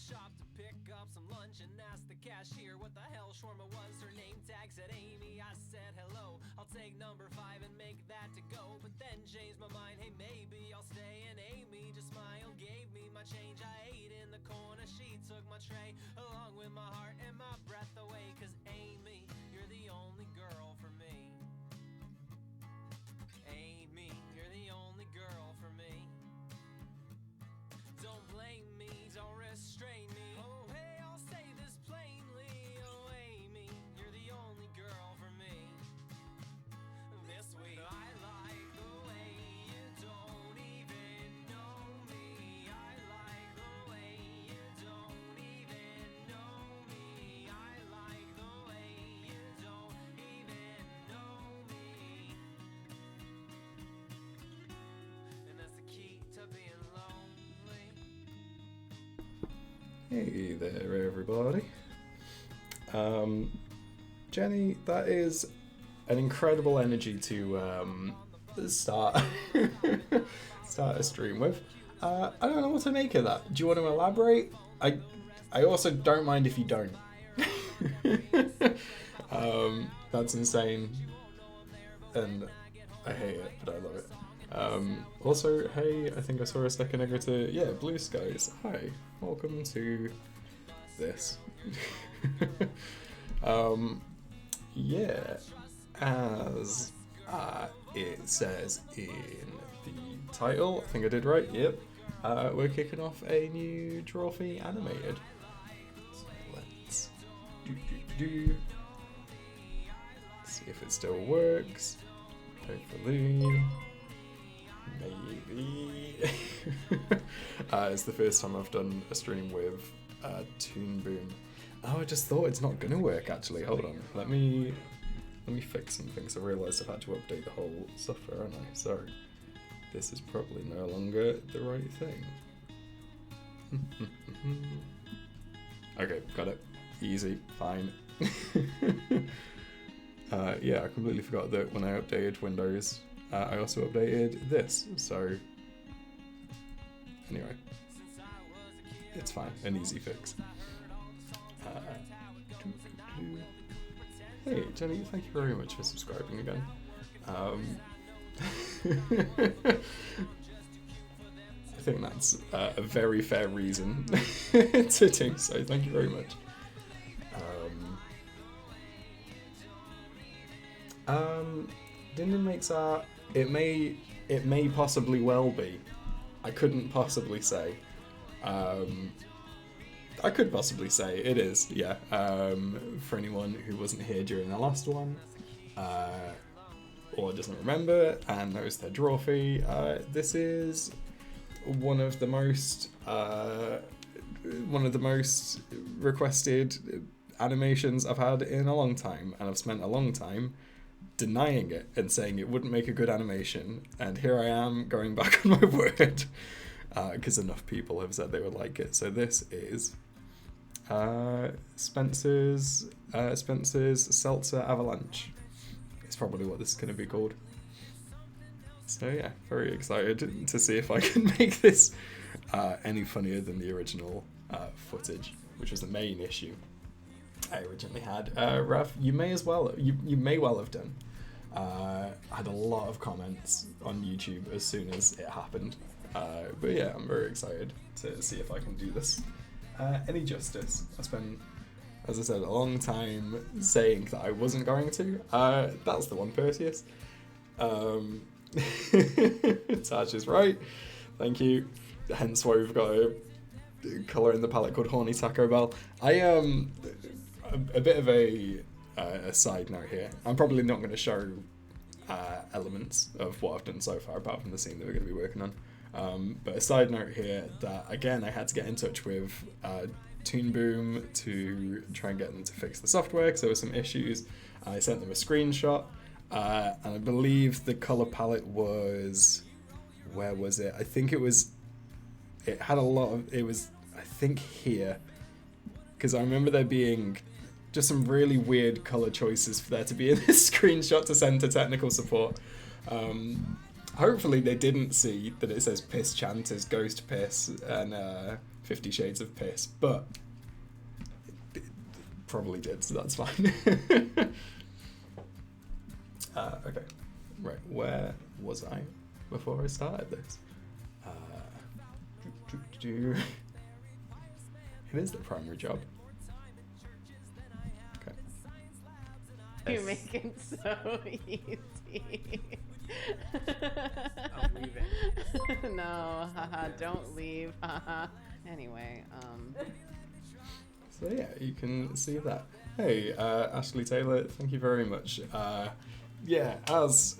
shop to pick up some lunch and asked the cashier what the hell shawarma was. Her name tag said Amy. I said hello, I'll take number 5 and make that to go. But then changed my mind, hey maybe I'll stay. And Amy just smiled, gave me my change. I ate in the corner, she took my tray along with my heart and my breath away. Cause Amy, you're the only girl for me. Amy, you're the only girl for me. Don't blame me, don't restrain me. Oh hey, I'll say this plainly. Oh Amy, you're the only girl for me. This week I like the way you don't even know me. I like the way you don't even know me. I like the way you don't even know me. And that's the key to being lonely. Hey there, everybody. Jenny, that is an incredible energy to start a stream with. I don't know what to make of that. Do you want to elaborate? I also don't mind if you don't. That's insane, and I hate it, but I love it. Also, hey, I think I saw a second ago to Blue Skies. Hi, welcome to this. As it says in the title, I think I did right. Yep. We're kicking off a new trophy animated. So let's see if it still works. Hopefully. Maybe. It's the first time I've done a stream with Toon Boom. Oh, I just thought it's not gonna work actually. Hold on. Let me fix something. So I realised I've had to update the whole software, haven't I? Sorry. This is probably no longer the right thing. Okay, got it. Easy, fine. I completely forgot that when I updated Windows, I also updated this, so anyway, it's fine, an easy fix. Hey Jenny, thank you very much for subscribing again. I think that's a very fair reason to do so, thank you very much. Dindin makes art. It may possibly well be. I couldn't possibly say. I could possibly say it is, yeah. For anyone who wasn't here during the last one, or doesn't remember and knows their trophy, this is one of the most requested animations I've had in a long time, and I've spent a long time denying it and saying it wouldn't make a good animation, and here I am going back on my word because enough people have said they would like it. So this is Spencer's Seltzer Avalanche. It's probably what this is going to be called. So yeah, very excited to see if I can make this any funnier than the original footage, which was the main issue I originally had. Raf, you may well have done. I had a lot of comments on YouTube as soon as it happened. But yeah, I'm very excited to see if I can do this any justice. I spent, as I said, a long time saying that I wasn't going to. That's the one, Perseus. Taj is right. Thank you. Hence why we've got a colour in the palette called Horny Taco Bell. A bit of a side note here. I'm probably not going to show elements of what I've done so far, apart from the scene that we're going to be working on. But a side note here that, again, I had to get in touch with Toon Boom to try and get them to fix the software because there were some issues. I sent them a screenshot, and I believe the colour palette was... Where was it? I think it was... It had a lot of... It was, I think, here. Because I remember there being just some really weird colour choices for there to be in this screenshot to send to technical support. Hopefully they didn't see that it says Piss Chant as Ghost Piss and 50 Shades of Piss, but it probably did, so that's fine. Okay, right, where was I before I started this? It is the primary job. Okay. You make it so easy. I'm leaving. No, haha, don't leave. Haha. Anyway, So yeah, you can see that. Hey, Ashley Taylor, thank you very much. Yeah, as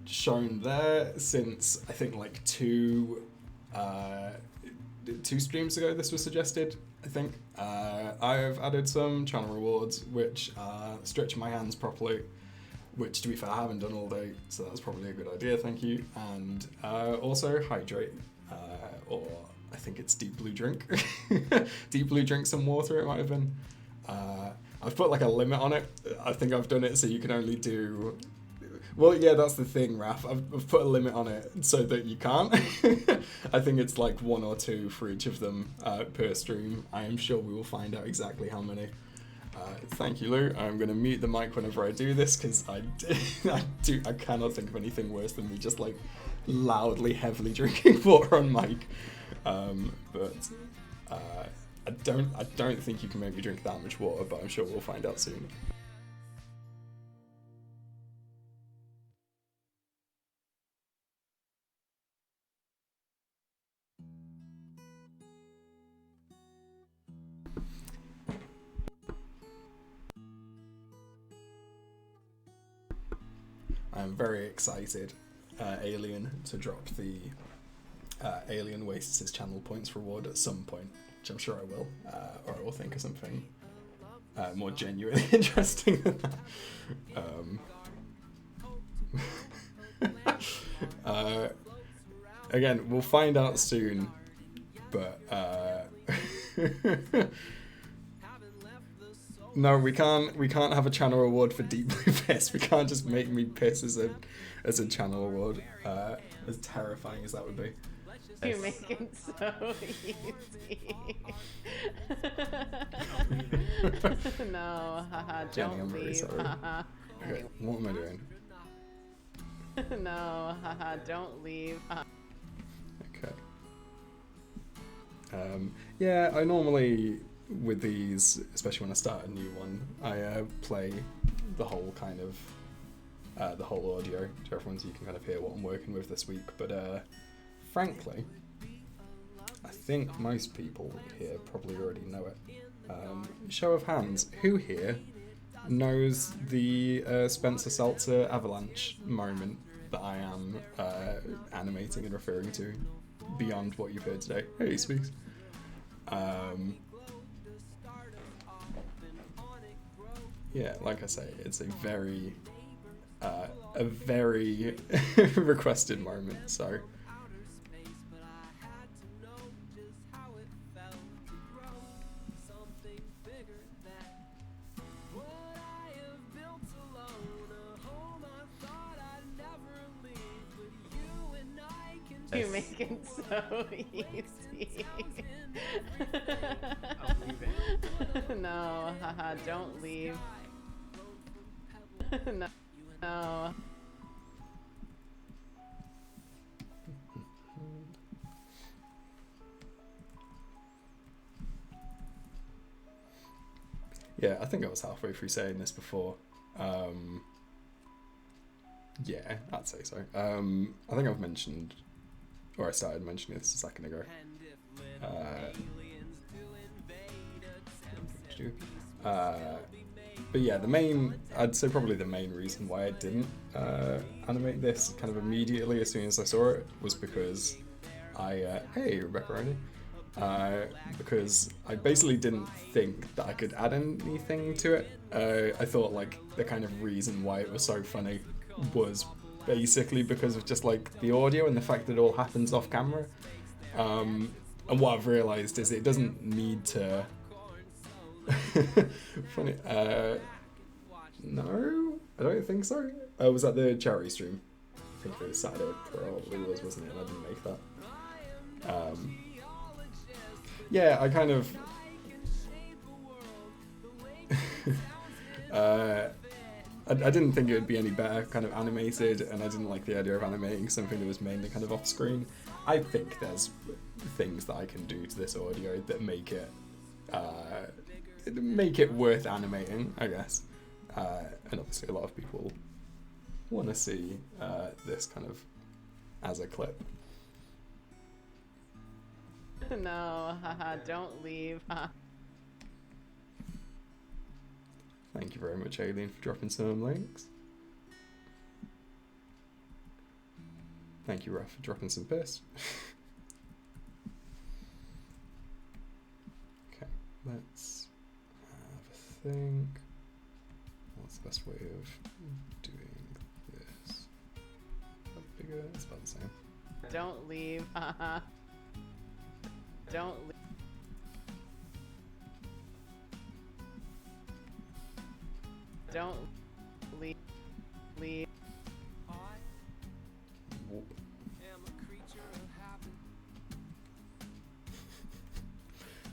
shown there, since I think like two streams ago this was suggested, I think, I've added some channel rewards which stretch my hands properly, which to be fair I haven't done all day, so that's probably a good idea, thank you. And also hydrate, or I think it's deep blue drink. Deep blue drink some water it might have been. I've put like a limit on it. I think I've done it so you can only do... Well, yeah, that's the thing, Raph. I've put a limit on it so that you can't. I think it's like 1 or 2 for each of them per stream. I am sure we will find out exactly how many. Thank you, Lou. I'm going to mute the mic whenever I do this because I cannot think of anything worse than me just like loudly, heavily drinking water on mic. I don't think you can make me drink that much water, but I'm sure we'll find out soon. I'm very excited, Alien, to drop the Alien wastes his channel points reward at some point, which I'm sure I will, or I will think of something more genuinely interesting than that. Again, we'll find out soon, but no, we can't have a channel award for Deep Blue Piss. We can't just make me piss as a channel award, as terrifying as that would be. you make it so easy. No, haha, Jenny, don't I'm very leave. sorry. Haha. Okay, what am I doing? No, haha, don't leave. Okay. Yeah, I normally, with these, especially when I start a new one, I play the whole kind of, the whole audio to everyone so you can kind of hear what I'm working with this week. But frankly, I think most people here probably already know it. Show of hands, who here knows the Spencer Seltzer Avalanche moment that I am animating and referring to beyond what you've heard today? Hey, Speaks. Yeah, like I say, it's a very requested moment, so... You make it so easy. I'm leaving. No, haha, don't leave. No. No. Yeah, I think I was halfway through saying this before. Yeah, I'd say so. I think I've mentioned, or I started mentioning this a second ago. But yeah, I'd say probably the main reason why I didn't animate this kind of immediately as soon as I saw it was because hey, Rebecca Roney. Because I basically didn't think that I could add anything to it. I thought like the kind of reason why it was so funny was basically because of just like the audio and the fact that it all happens off camera. And what I've realised is it doesn't need to... Funny. No, I don't think so. Was that the charity stream? I think it was Saturday, probably was, wasn't it? I didn't make that. yeah, I kind of I didn't think it would be any better kind of animated, and I didn't like the idea of animating something that was mainly kind of off screen. I think there's things that I can do to this audio that make it worth animating, I guess. And obviously a lot of people want to see this kind of as a clip. No, haha, don't leave. Thank you very much, Alien, for dropping some links. Thank you, Ruff, for dropping some piss. Okay, let's have a think. What's the best way of doing this? Bigger? It's about the same. Don't leave. Haha. Don't leave. Don't leave. Leave. Whoop.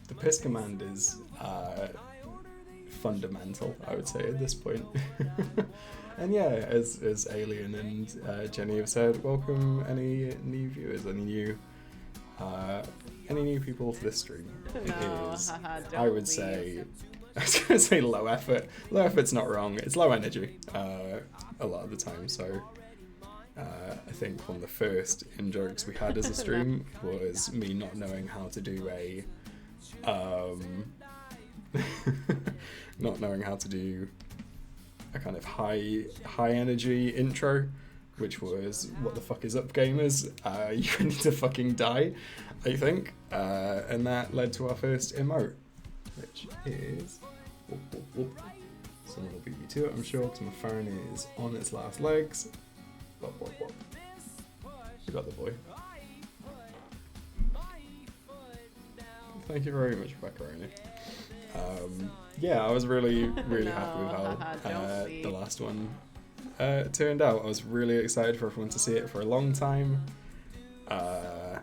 The piss command is fundamental, I would say, at this point. And yeah, as Alien and Jenny have said, welcome any new viewers, any new people to this stream. It No, is, haha, I don't would say, leave. I was going to say low effort. Low effort's not wrong. It's low energy a lot of the time. So I think one of the first in-jokes we had as a stream was me not knowing how to do a not knowing how to do a kind of high energy intro, which was "What the fuck is up, gamers? You need to fucking die," I think, and that led to our first emote, which is whoop, whoop, whoop. Someone will beat me to it, I'm sure, because my phone is on its last legs. Whoop, whoop, whoop. We got the boy. Thank you very much, Macaroni. Yeah, I was really happy with how the last one turned out. I was really excited for everyone to see it for a long time. And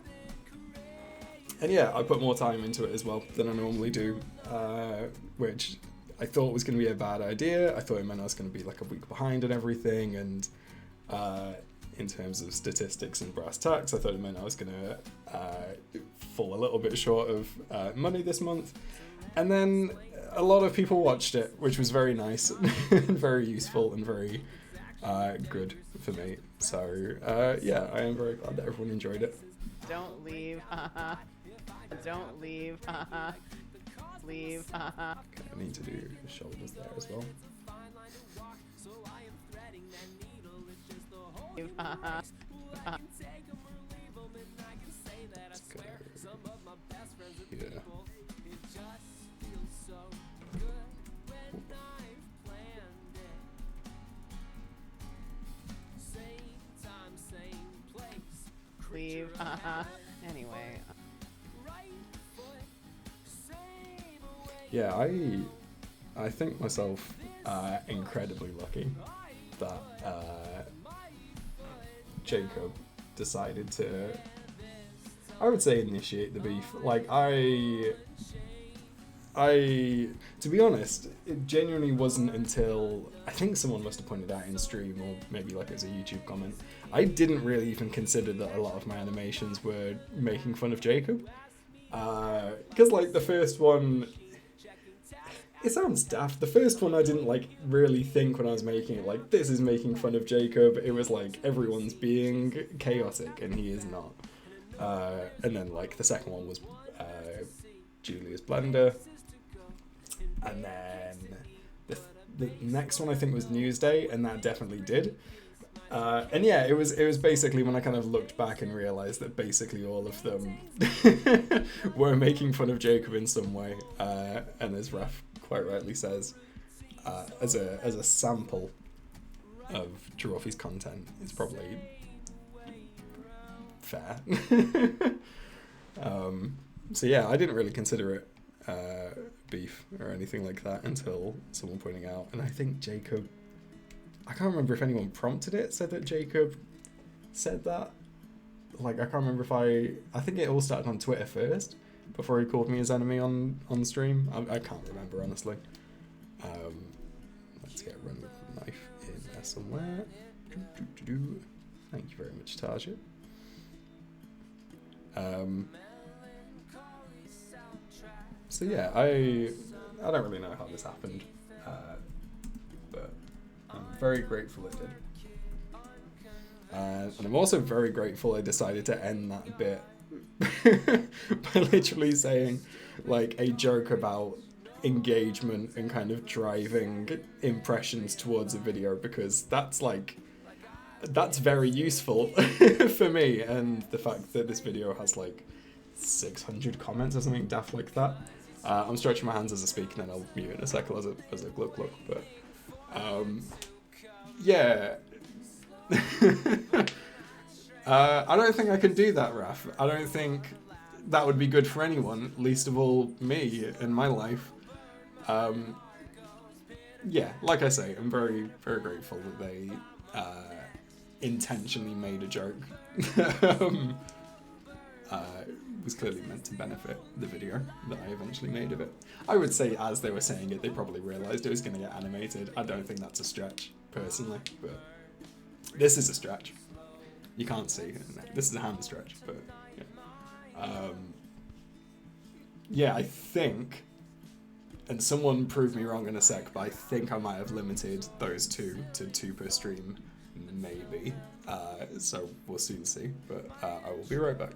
yeah, I put more time into it as well than I normally do, which I thought was going to be a bad idea. I thought it meant I was going to be like a week behind and everything, and in terms of statistics and brass tacks, I thought it meant I was going to fall a little bit short of money this month. And then a lot of people watched it, which was very nice and very useful and very good for me. So yeah, I am very glad that everyone enjoyed it. Don't leave. Haha. Don't leave. Haha. Leave. Haha. Okay, I need to do the shoulders there as well. Leave. Haha. Let's go here. Leave. Haha. Anyway. Yeah, I think myself incredibly lucky that Jacob decided to, I would say, initiate the beef. Like, to be honest, it genuinely wasn't until, I think someone must have pointed out in stream, or maybe like as a YouTube comment, I didn't really even consider that a lot of my animations were making fun of Jacob. Because like the first one, it sounds daft. The first one I didn't like really think when I was making it, like, this is making fun of Jacob. It was like everyone's being chaotic and he is not. And then like the second one was Julia's Blender. And then the next one I think was Newsday, and that definitely did. And yeah, it was basically when I kind of looked back and realised that basically all of them were making fun of Jacob in some way. And as Raph quite rightly says, as a sample of Giroffi's content, it's probably fair. So yeah, I didn't really consider it beef or anything like that until someone pointing out, and I think Jacob, I can't remember if anyone prompted it, said that Jacob said that. Like, I can't remember if I think it all started on Twitter first, before he called me his enemy on stream. I can't remember, honestly. Let's get run with the knife in there somewhere. Thank you very much, Taja. So yeah, I don't really know how this happened, but I'm very grateful it did. And I'm also very grateful I decided to end that bit by literally saying like a joke about engagement and kind of driving impressions towards a video, because that's very useful for me. And the fact that this video has like 600 comments or something daft like that. I'm stretching my hands as I speak, and then I'll mute in a second as a glug. But yeah. I don't think I can do that, Raf. I don't think that would be good for anyone, least of all me in my life. Yeah, like I say, I'm very, very grateful that they intentionally made a joke. Was clearly meant to benefit the video that I eventually made of it. I would say as they were saying it, they probably realised it was going to get animated. I don't think that's a stretch, personally, but this is a stretch. You can't see. This is a hand stretch, but yeah. Yeah, I think, and someone prove me wrong in a sec, but I think I might have limited those two to 2 per stream, maybe. So we'll soon see, but I will be right back.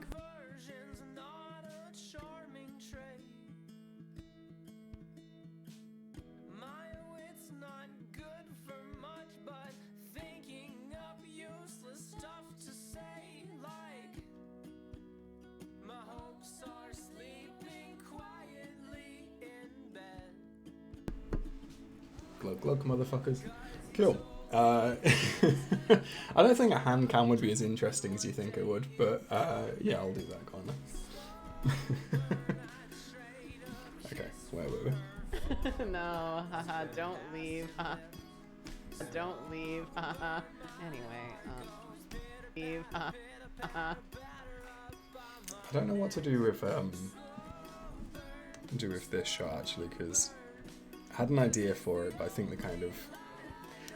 Glug glug, motherfuckers. Cool. I don't think a hand cam would be as interesting as you think it would, but yeah, I'll do that, Connor. Okay, where were we? No, haha, don't leave, haha. Don't leave, haha. Anyway, leave, haha. I don't know what to do with this shot actually, because I had an idea for it, but I think the kind of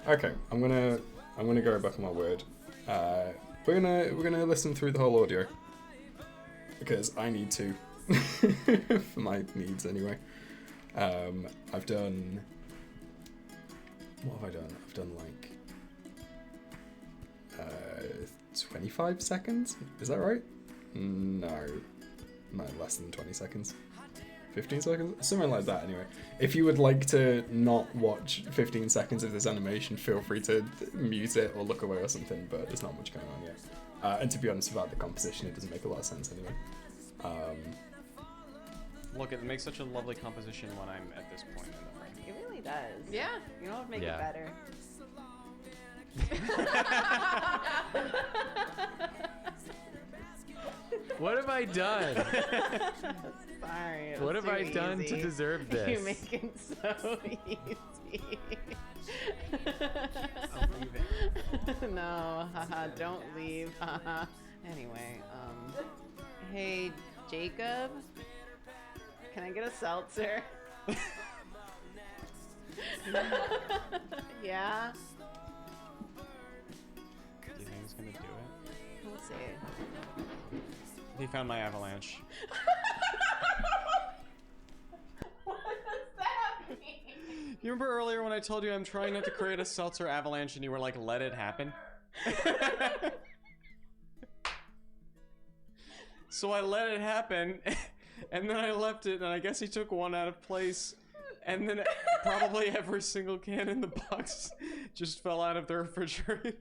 okay. I'm gonna go back on my word. We're gonna listen through the whole audio because I need to for my needs anyway. I've done. What have I done? I've done like 25 seconds. Is that right? No, less than 20 seconds. 15 seconds? Something like that, anyway. If you would like to not watch 15 seconds of this animation, feel free to mute it or look away or something, but there's not much going on yet. And to be honest, without the composition, it doesn't make a lot of sense anyway. Look, it makes such a lovely composition when I'm at this point in the frame. It really does. Yeah. You know what would make Yeah. it better? What have I done? Sorry. it What was have I too done easy. to deserve You this? make it so easy. I'll leave it. No, haha, don't leave, haha. Anyway, hey, Jacob? Can I get a seltzer? Yeah? Do you think he's gonna do it? We'll see. He found my avalanche. What does that mean? You remember earlier when I told you I'm trying not to create a seltzer avalanche and you were like, let it happen? So I let it happen, and then I left it, and I guess he took one out of place, and then probably every single can in the box just fell out of the refrigerator.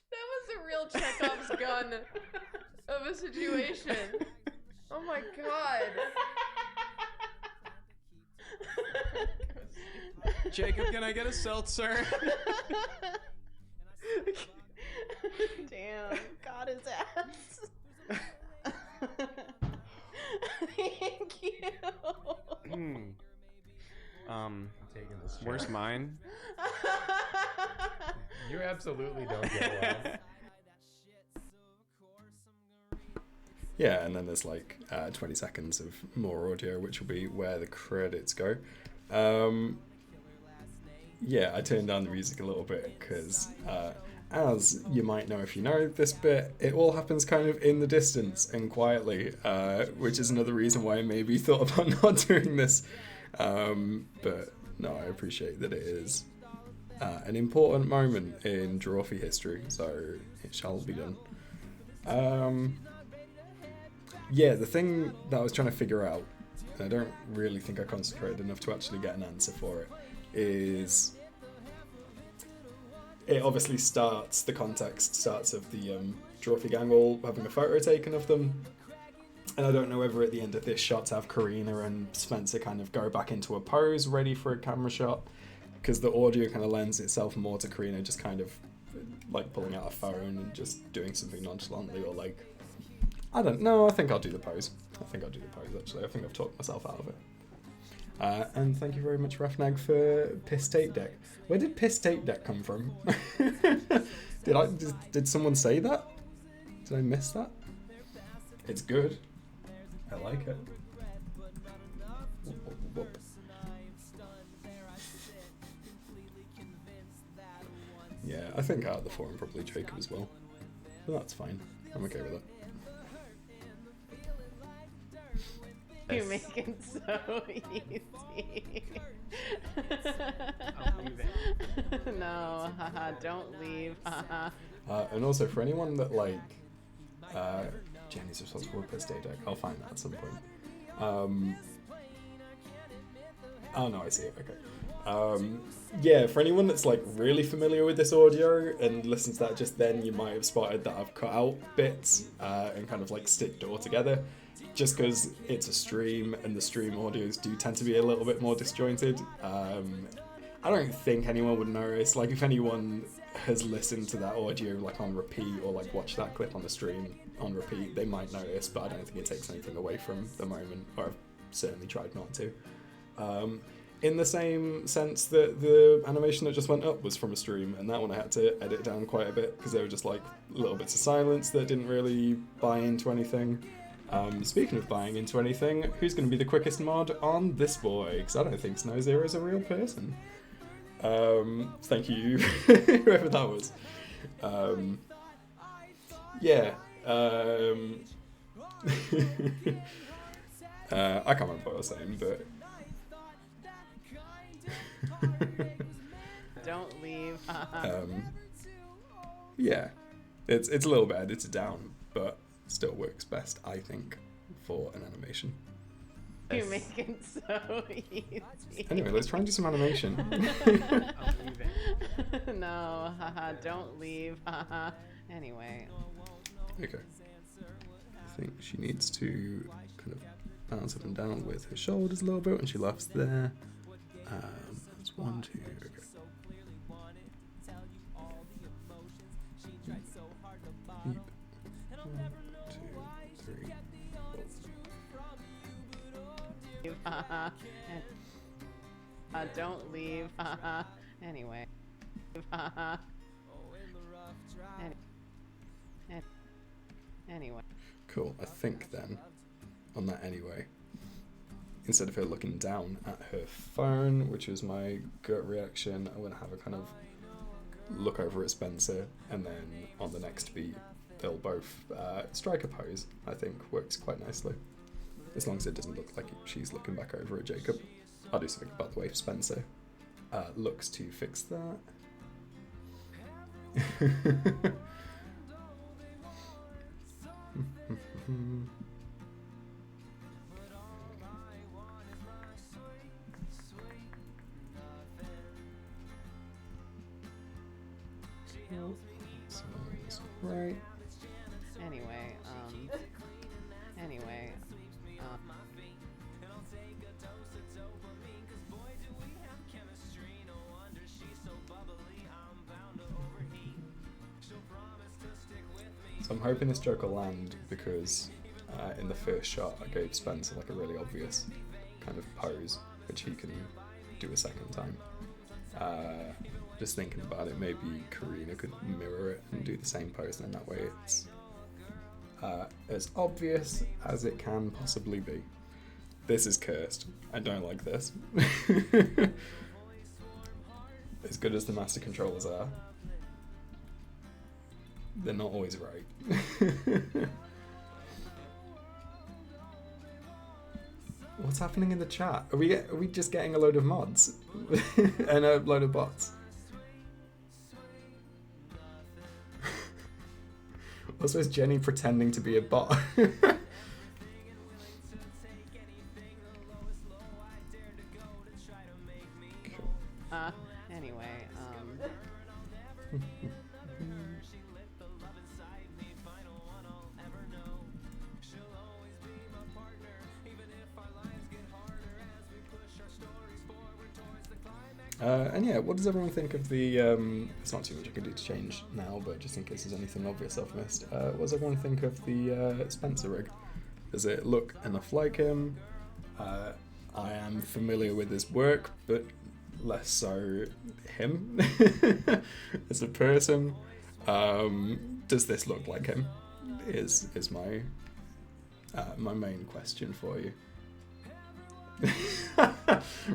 That was a real Chekhov's gun of a situation. Oh my god. Jacob, can I get a seltzer? Damn, got his ass. Thank you. Taking this shot. Where's mine? You absolutely don't get one. Yeah, and then there's like 20 seconds of more audio, which will be where the credits go. Yeah, I turned down the music a little bit because, as you might know if you know this bit, it all happens kind of in the distance and quietly, which is another reason why I maybe thought about not doing this. But no, I appreciate that it is an important moment in Drawfee history, so it shall be done. Yeah, the thing that I was trying to figure out, and I don't really think I concentrated enough to actually get an answer for it, is it obviously the context starts of the Drawfee gang all having a photo taken of them, and I don't know whether at the end of this shot to have Karina and Spencer kind of go back into a pose ready for a camera shot, because the audio kind of lends itself more to Karina just kind of like pulling out a phone and just doing something nonchalantly, or like, I don't know, I think I'll do the pose. Actually. I think I've talked myself out of it. And thank you very much, Rafnag, for Piss Tape Deck. Where did Piss Tape Deck come from? Did someone say that? Did I miss that? It's good. I like it. Whoop, whoop, whoop. Yeah, I think out of the forum probably Jacob as well. But that's fine. I'm okay with it. You make it so easy. I'll leave it. No, haha, don't leave, haha. And also for anyone that like Jenny's responsible for Piss Tape Deck, I'll find that at some point. Oh no, I see it, okay. Yeah, for anyone that's like really familiar with this audio and listens to that just then, you might have spotted that I've cut out bits and kind of like stitched it all together, just because it's a stream and the stream audios do tend to be a little bit more disjointed. I don't think anyone would notice. Like, if anyone has listened to that audio like on repeat, or like watched that clip on the stream on repeat, they might notice, but I don't think it takes anything away from the moment, or I've certainly tried not to. In the same sense that the animation that just went up was from a stream, and that one I had to edit down quite a bit because there were just like little bits of silence that didn't really buy into anything. Speaking of buying into anything, who's going to be the quickest mod on this boy? Because I don't think Snow Zero is a real person. Thank you, whoever that was. Yeah. I can't remember what I was saying, but... Don't leave, yeah. It's a little bit edited down, but still works best, I think, for an animation. You make it so easy. Anyway, let's try and do some animation. I'll leave it. No, haha, don't leave, haha. Anyway. Okay. I think she needs to kind of bounce up and down with her shoulders a little bit when she laughs there. That's 1, 2, okay. Beep. 1, 2, 3. Haha. Don't leave, haha. Anyway. Haha. Anyway. Cool. I think then, on that anyway, instead of her looking down at her phone, which was my gut reaction, I'm going to have her kind of look over at Spencer, and then on the next beat, they'll both strike a pose. I think works quite nicely. As long as it doesn't look like she's looking back over at Jacob. I'll do something about the way Spencer looks to fix that. Right. Anyway, So I'm hoping this joke will land because in the first shot I gave Spencer like a really obvious kind of pose which he can do a second time. Just thinking about it, maybe Karina could mirror it and do the same pose, and then that way it's as obvious as it can possibly be. This is cursed. I don't like this. As good as the master controllers are, they're not always right. What's happening in the chat? Are we just getting a load of mods and a load of bots? Also, is Jenny pretending to be a bot? Anyway, and yeah, what does everyone think of the, it's not too much I can do to change now, but just in case there's anything obvious I've missed, what does everyone think of the Spencer rig? Does it look enough like him? I am familiar with his work, but less so him as a person. Does this look like him? Is my my main question for you.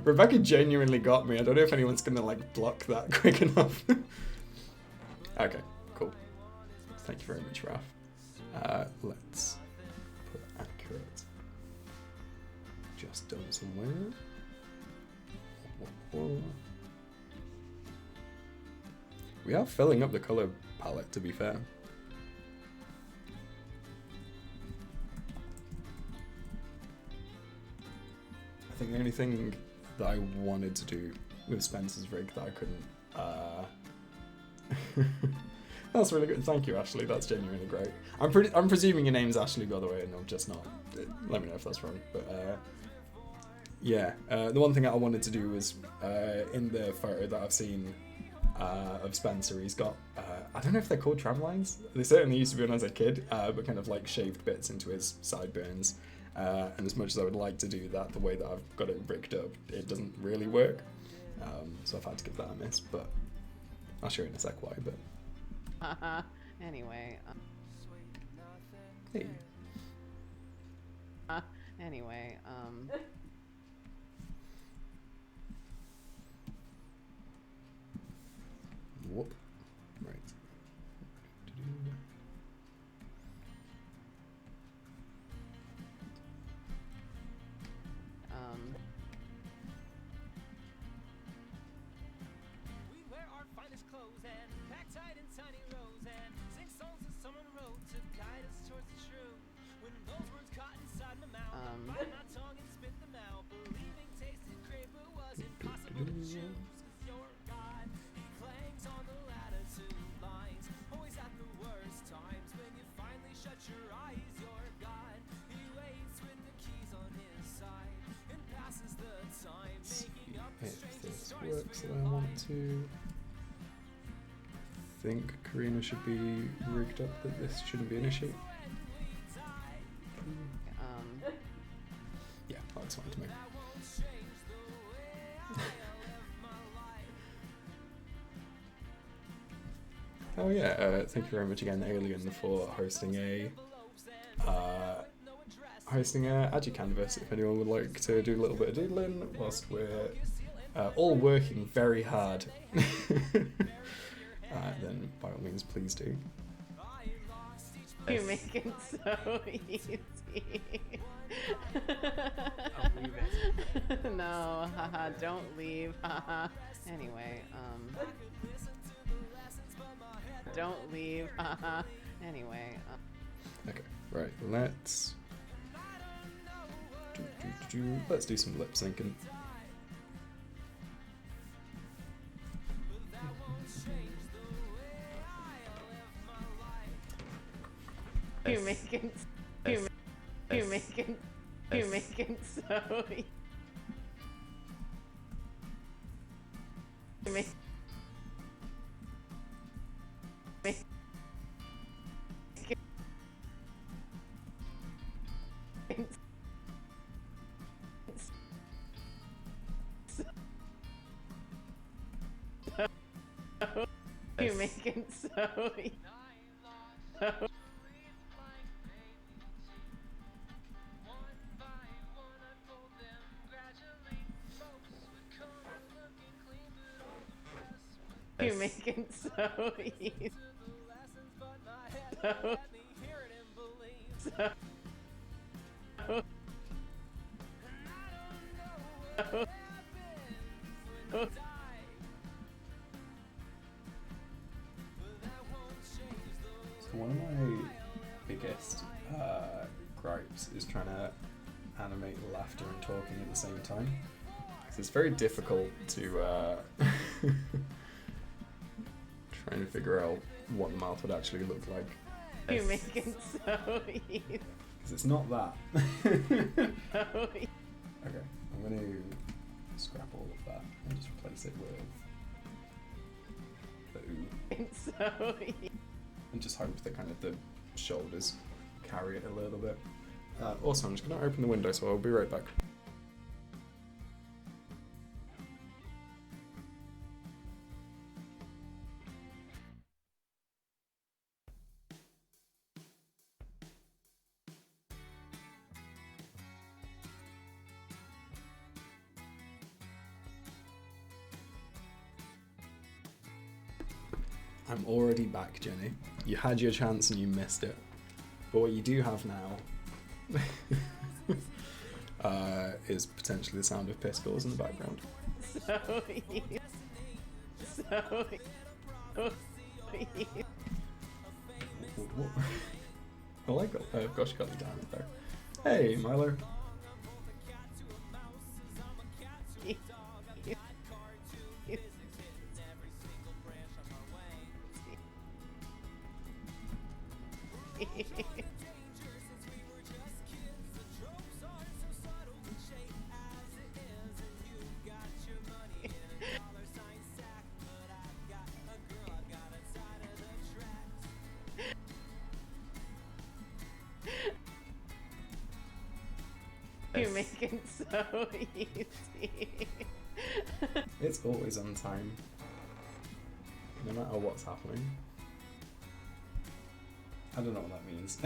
Rebecca genuinely got me. I don't know if anyone's gonna like block that quick enough. Okay, cool. Thank you very much, Raf. Let's put accurate just done somewhere. We are filling up the color palette, to be fair. I think the only thing that I wanted to do with Spencer's rig that I couldn't... That's really good. Thank you, Ashley. That's genuinely great. I'm presuming your name's Ashley, by the way, and I'm just not. Let me know if that's wrong. But yeah, the one thing that I wanted to do was in the photo that I've seen of Spencer, he's got I don't know if they're called tram lines. They certainly used to be when I was a kid, but kind of like shaved bits into his sideburns. And as much as I would like to do that, the way that I've got it rigged up, it doesn't really work. So I've had to give that a miss, but I'll show you in a sec why. But anyway. Hey. Anyway. Whoop. Right. We wear our finest clothes and pack tight in tiny rows and sing songs that someone wrote to guide us towards the truth. When those words caught inside my mouth, bite my tongue and spit them out. Believing tasted great but was impossible to choose. 'Cause you're God, he clangs on the ladder to lines. Always at the worst times when you finally shut your eyes. You're God, he waits with the keys on his side and passes the time, making up the If strangest this stories works for the your way I want life. to. Think Karina should be rigged up that this shouldn't be an issue. Yeah, that's fine to me. Oh yeah, thank you very much again, Alien, for hosting a Agi Canvas. If anyone would like to do a little bit of doodling whilst we're all working very hard, then by all means, please do. You make it so easy. I'll leave it. No, haha, don't leave, haha. Anyway, don't leave, haha. Anyway, Okay, right, let's do some lip syncing. you make it, you make it so easy. You make you make it so easy. You make it so easy. So one of my biggest gripes is trying to animate laughter and talking at the same time. 'Cause it's very difficult to trying to figure out what the mouth would actually look like. You make it so easy. Because it's not that. Okay, I'm going to scrap all of that and just replace it with the ooh. It's so easy. And just hope that kind of the shoulders carry it a little bit. Also, I'm just going to open the window, so I'll be right back. I'm already back, Jenny. You had your chance and you missed it. But what you do have now is potentially the sound of pistols in the background. So easy. So easy. What? Oh, gosh, got the down there. Hey, Milo. You make it so easy. It's always on time. No matter what's happening. I don't know what that means.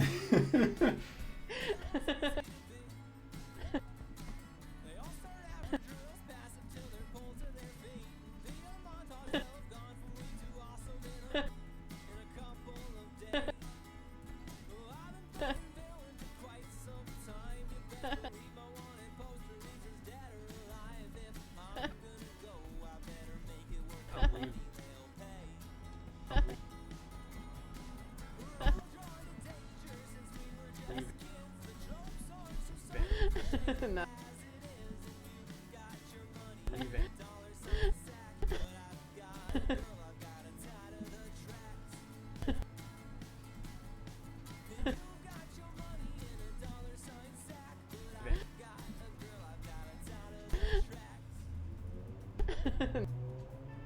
No. Leave it.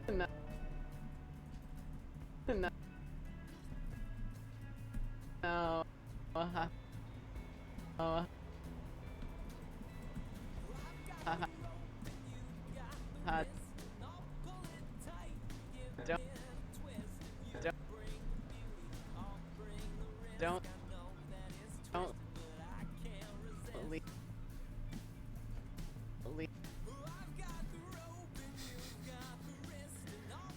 No. No. No. Oh. Don't leave.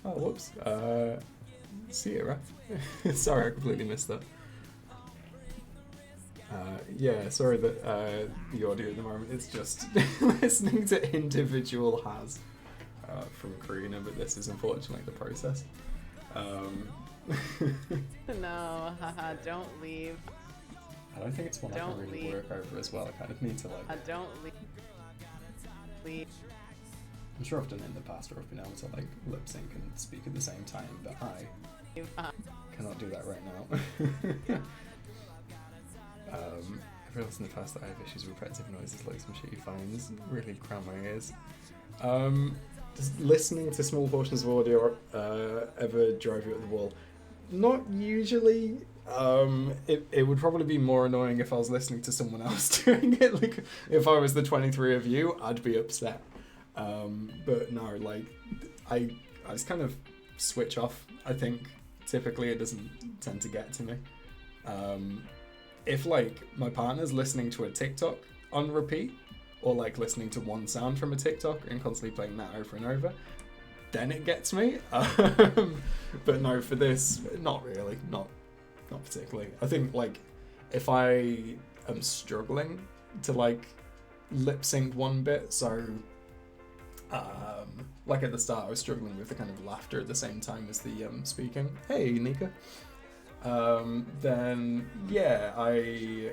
Oh, whoops. See you, Raph. Sorry, I completely missed that. Yeah, sorry that the audio at the moment, it's just listening to individual has from Karina, but this is unfortunately the process. No, haha, don't leave. I don't think it's one I can Don't really leave. work over as well. I kind of need to like... Don't leave. Leave. I'm sure I've done it in the past where I've been able to like lip sync and speak at the same time, but I cannot do that right now. I've realised in the past that I have issues with repetitive noises like some shitty phones really cram my ears. Does listening to small portions of audio ever drive you at the wall? Not usually. It would probably be more annoying if I was listening to someone else doing it. Like if I was the 23 of you, I'd be upset. But no, like I just kind of switch off. I think typically it doesn't tend to get to me. If like my partner's listening to a TikTok on repeat, or like listening to one sound from a TikTok and constantly playing that over and over, then it gets me. But no, for this, not really, not particularly. I think like if I am struggling to like lip sync one bit, so like at the start I was struggling with the kind of laughter at the same time as the speaking. Hey Nika. Then yeah, I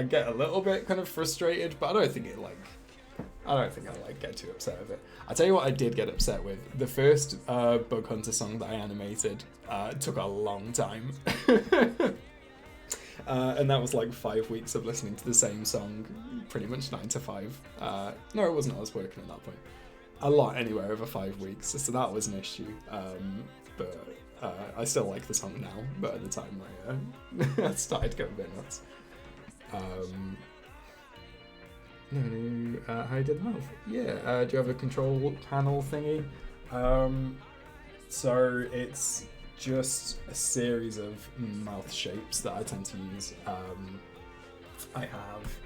get a little bit kind of frustrated, but I don't think I'll like get too upset with it. I'll tell you what I did get upset with. The first Bug Hunter song that I animated took a long time. And that was like 5 weeks of listening to the same song, pretty much 9 to 5. No, it wasn't, I was working at that point. A lot anyway, over 5 weeks, so that was an issue. But I still like the song now, but at the time I started to go a bit nuts. How you did the mouth? Yeah, do you have a control panel thingy? So it's just a series of mouth shapes that I tend to use. I have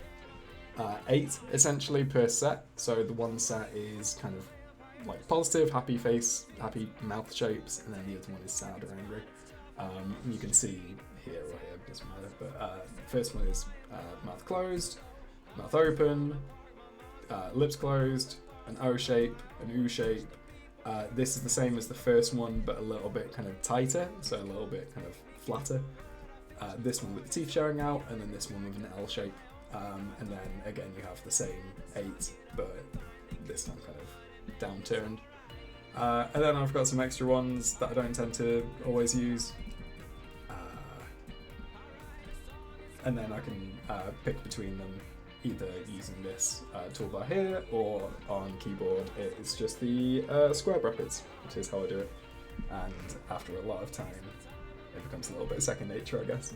8 essentially per set, so the one set is kind of like positive, happy face, happy mouth shapes, and then the other one is sad or angry. You can see here or here, doesn't matter, but first one is mouth closed, mouth open, lips closed, an O shape, an U shape. This is the same as the first one, but a little bit kind of tighter, so a little bit kind of flatter. This one with the teeth showing out, and then this one with an L shape. And then again you have the same 8, but this time kind of downturned. And then I've got some extra ones that I don't tend to always use. And then I can pick between them, either using this toolbar here or on keyboard. It's just the square brackets, which is how I do it. And after a lot of time, it becomes a little bit second nature, I guess.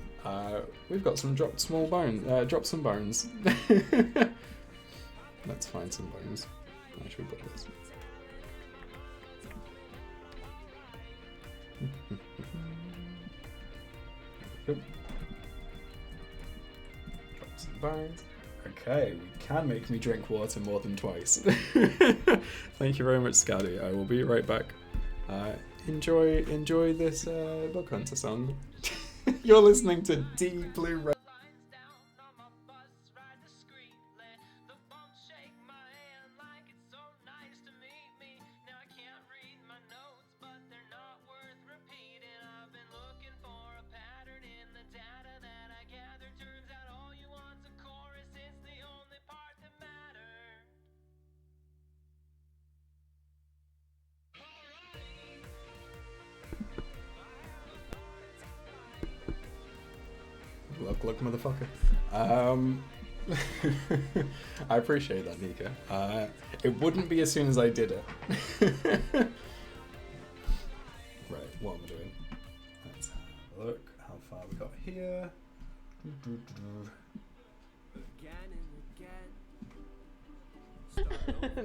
We've got some drop some bones. Let's find some bones. Where should we put this? Drop some bones. Okay, we can make me drink water more than twice. Thank you very much, Scotty. I will be right back. Enjoy this Bug Hunter song. You're listening to Deep Blue Red. Look, motherfucker. I appreciate that, Nika. It wouldn't be as soon as I did it. Right, what am I doing? Let's have a look how far we got here.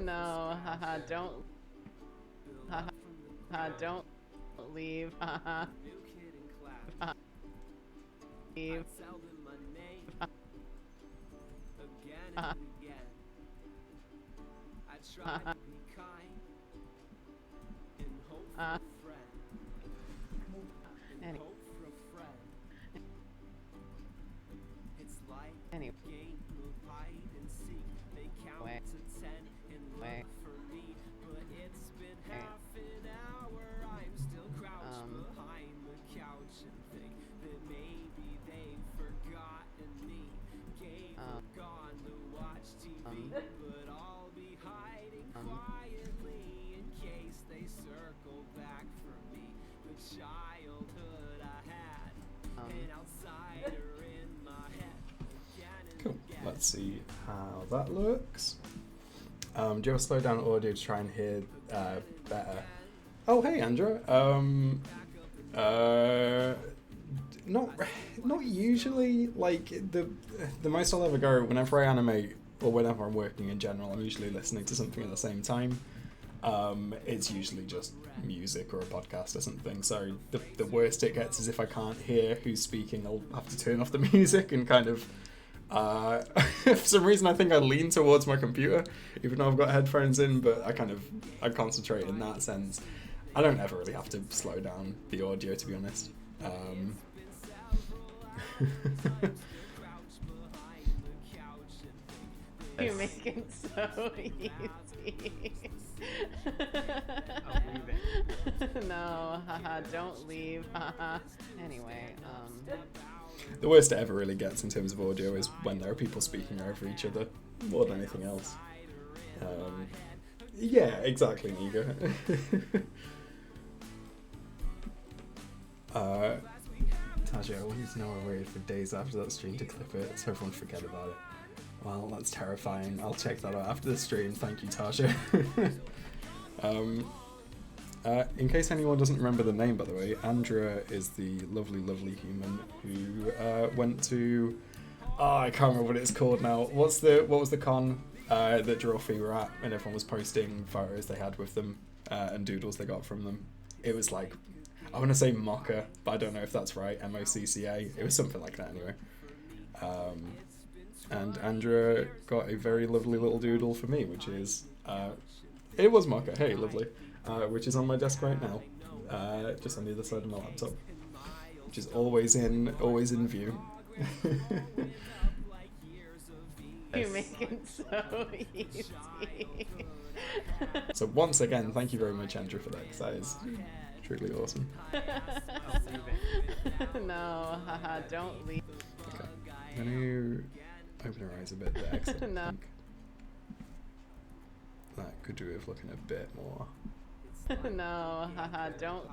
No, haha, don't. Haha, don't leave. Haha. Leave. Anyway. But I'll be hiding quietly in case they circle back for me. The childhood I had, an outsider in my head. Cool. Let's see how that looks. Do you ever slow down audio to try and hear better? Oh, hey, Andrew. Not usually. Like the most I'll ever go whenever I animate or whenever I'm working in general, I'm usually listening to something at the same time. It's usually just music or a podcast or something. So the worst it gets is if I can't hear who's speaking, I'll have to turn off the music and kind of For some reason, I think I lean towards my computer, even though I've got headphones in, but I concentrate in that sense. I don't ever really have to slow down the audio, to be honest. You make it so easy. I'm leaving. No, haha, don't leave. Haha. Anyway, The worst it ever really gets in terms of audio is when there are people speaking over each other more than anything else. Yeah, exactly, Niga. Taja, I wanted to know I waited for days after that stream to clip it, so everyone forget about it. Well, that's terrifying. I'll check that out after the stream. Thank you, Tasha. In case anyone doesn't remember the name, by the way, Andrea is the lovely, lovely human who went to... Oh, I can't remember what it's called now. What was the con that Drawfee were at, and everyone was posting photos they had with them and doodles they got from them. It was like, I want to say Mocha, but I don't know if that's right. M-O-C-C-A. It was something like that anyway. And Andrea got a very lovely little doodle for me, which is... it was Mocha, hey, lovely. Which is on my desk right now, just on the other side of my laptop, which is always in view. you make it so easy. So once again, thank you very much, Andrew, for that, because that is truly awesome. I'm leaving. No, haha, don't leave. Okay, I'm going to open her eyes a bit there, 'cause I No. think that could do with looking a bit more. No, haha, don't.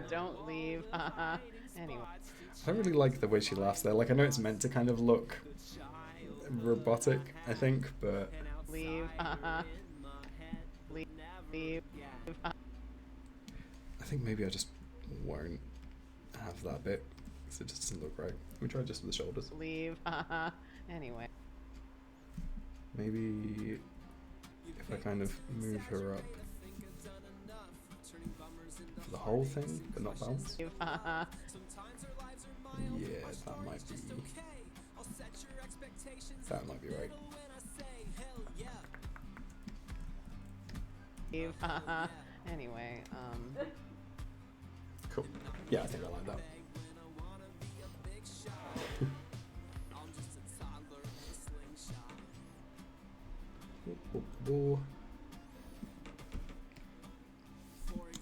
Don't leave. Haha. Anyway. I don't really like the way she laughs there. Like, I know it's meant to kind of look robotic, I think, but... Leave. Haha. Leave. I think maybe I just won't have that bit, because it just doesn't look right. We try just with the shoulders. Leave. Haha. Anyway. Maybe if I kind of move her up for the whole thing, but not bounce. Leave. Haha. Yeah, that might be right. Leave. Haha. Anyway. Cool. Yeah, I think I like that.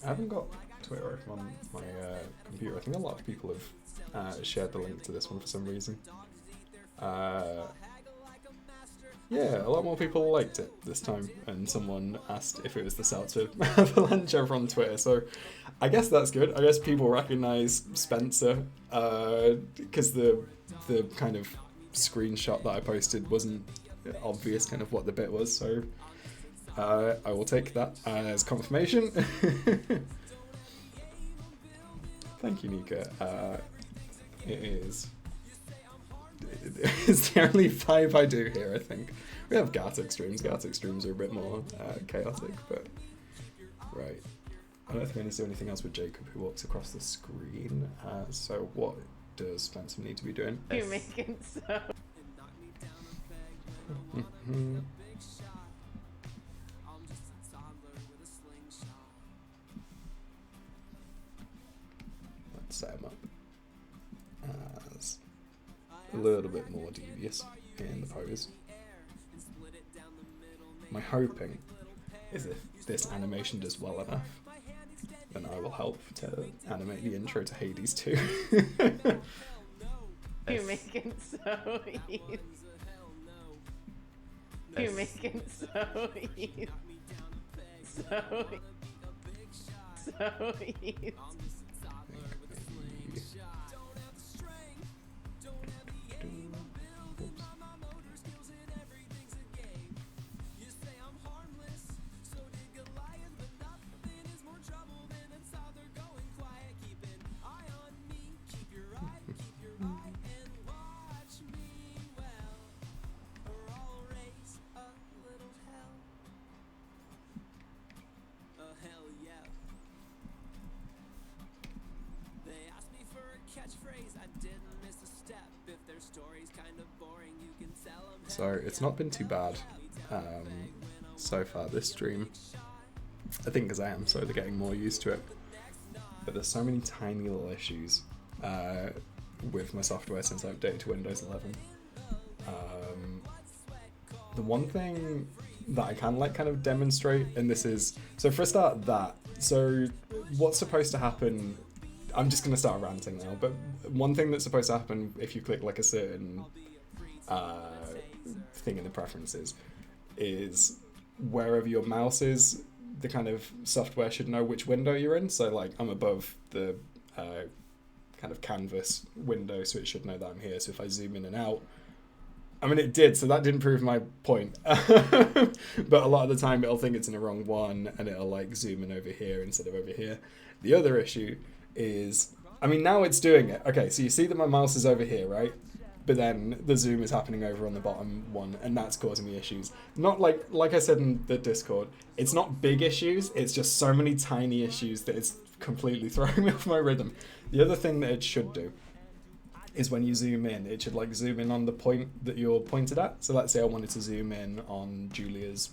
I haven't got Twitter open on my computer. I think a lot of people have shared the link to this one for some reason. Yeah, a lot more people liked it this time, and someone asked if it was the Seltzer Avalanche over on Twitter, so I guess that's good. I guess people recognise Spencer, because the kind of screenshot that I posted wasn't obvious kind of what the bit was, so I will take that as confirmation. Thank you, Nika. It's the only 5 I do here, I think. We have Gartic streams. Gartic streams are a bit more chaotic, but... Right. I don't think I need to do anything else with Jacob, who walks across the screen. So what does Spencer need to be doing? You make it so. Let's set him up as a little bit more devious in the pose. My hoping is if this animation does well enough, then I will help to animate the intro to Hades 2. You make it so easy. You make it so easy. So easy. So it's not been too bad so far this stream. I think because I am sort of getting more used to it. But there's so many tiny little issues with my software since I updated to Windows 11. The one thing that I can like kind of demonstrate, and this is, so for a start that, so what's supposed to happen, I'm just going to start ranting now, but one thing that's supposed to happen if you click like a certain thing in the preferences is wherever your mouse is, the kind of software should know which window you're in. So like I'm above the kind of canvas window, so it should know that I'm here. So if I zoom in and out, I mean it did, so that didn't prove my point. But a lot of the time it'll think it's in the wrong one and it'll like zoom in over here instead of over here. The other issue is, I mean now it's doing it. Okay, so you see that my mouse is over here, right? But then the zoom is happening over on the bottom one, and that's causing me issues. Not like I said in the Discord, it's not big issues, it's just so many tiny issues that it's completely throwing me off my rhythm. The other thing that it should do is when you zoom in, it should like zoom in on the point that you're pointed at. So let's say I wanted to zoom in on Karina's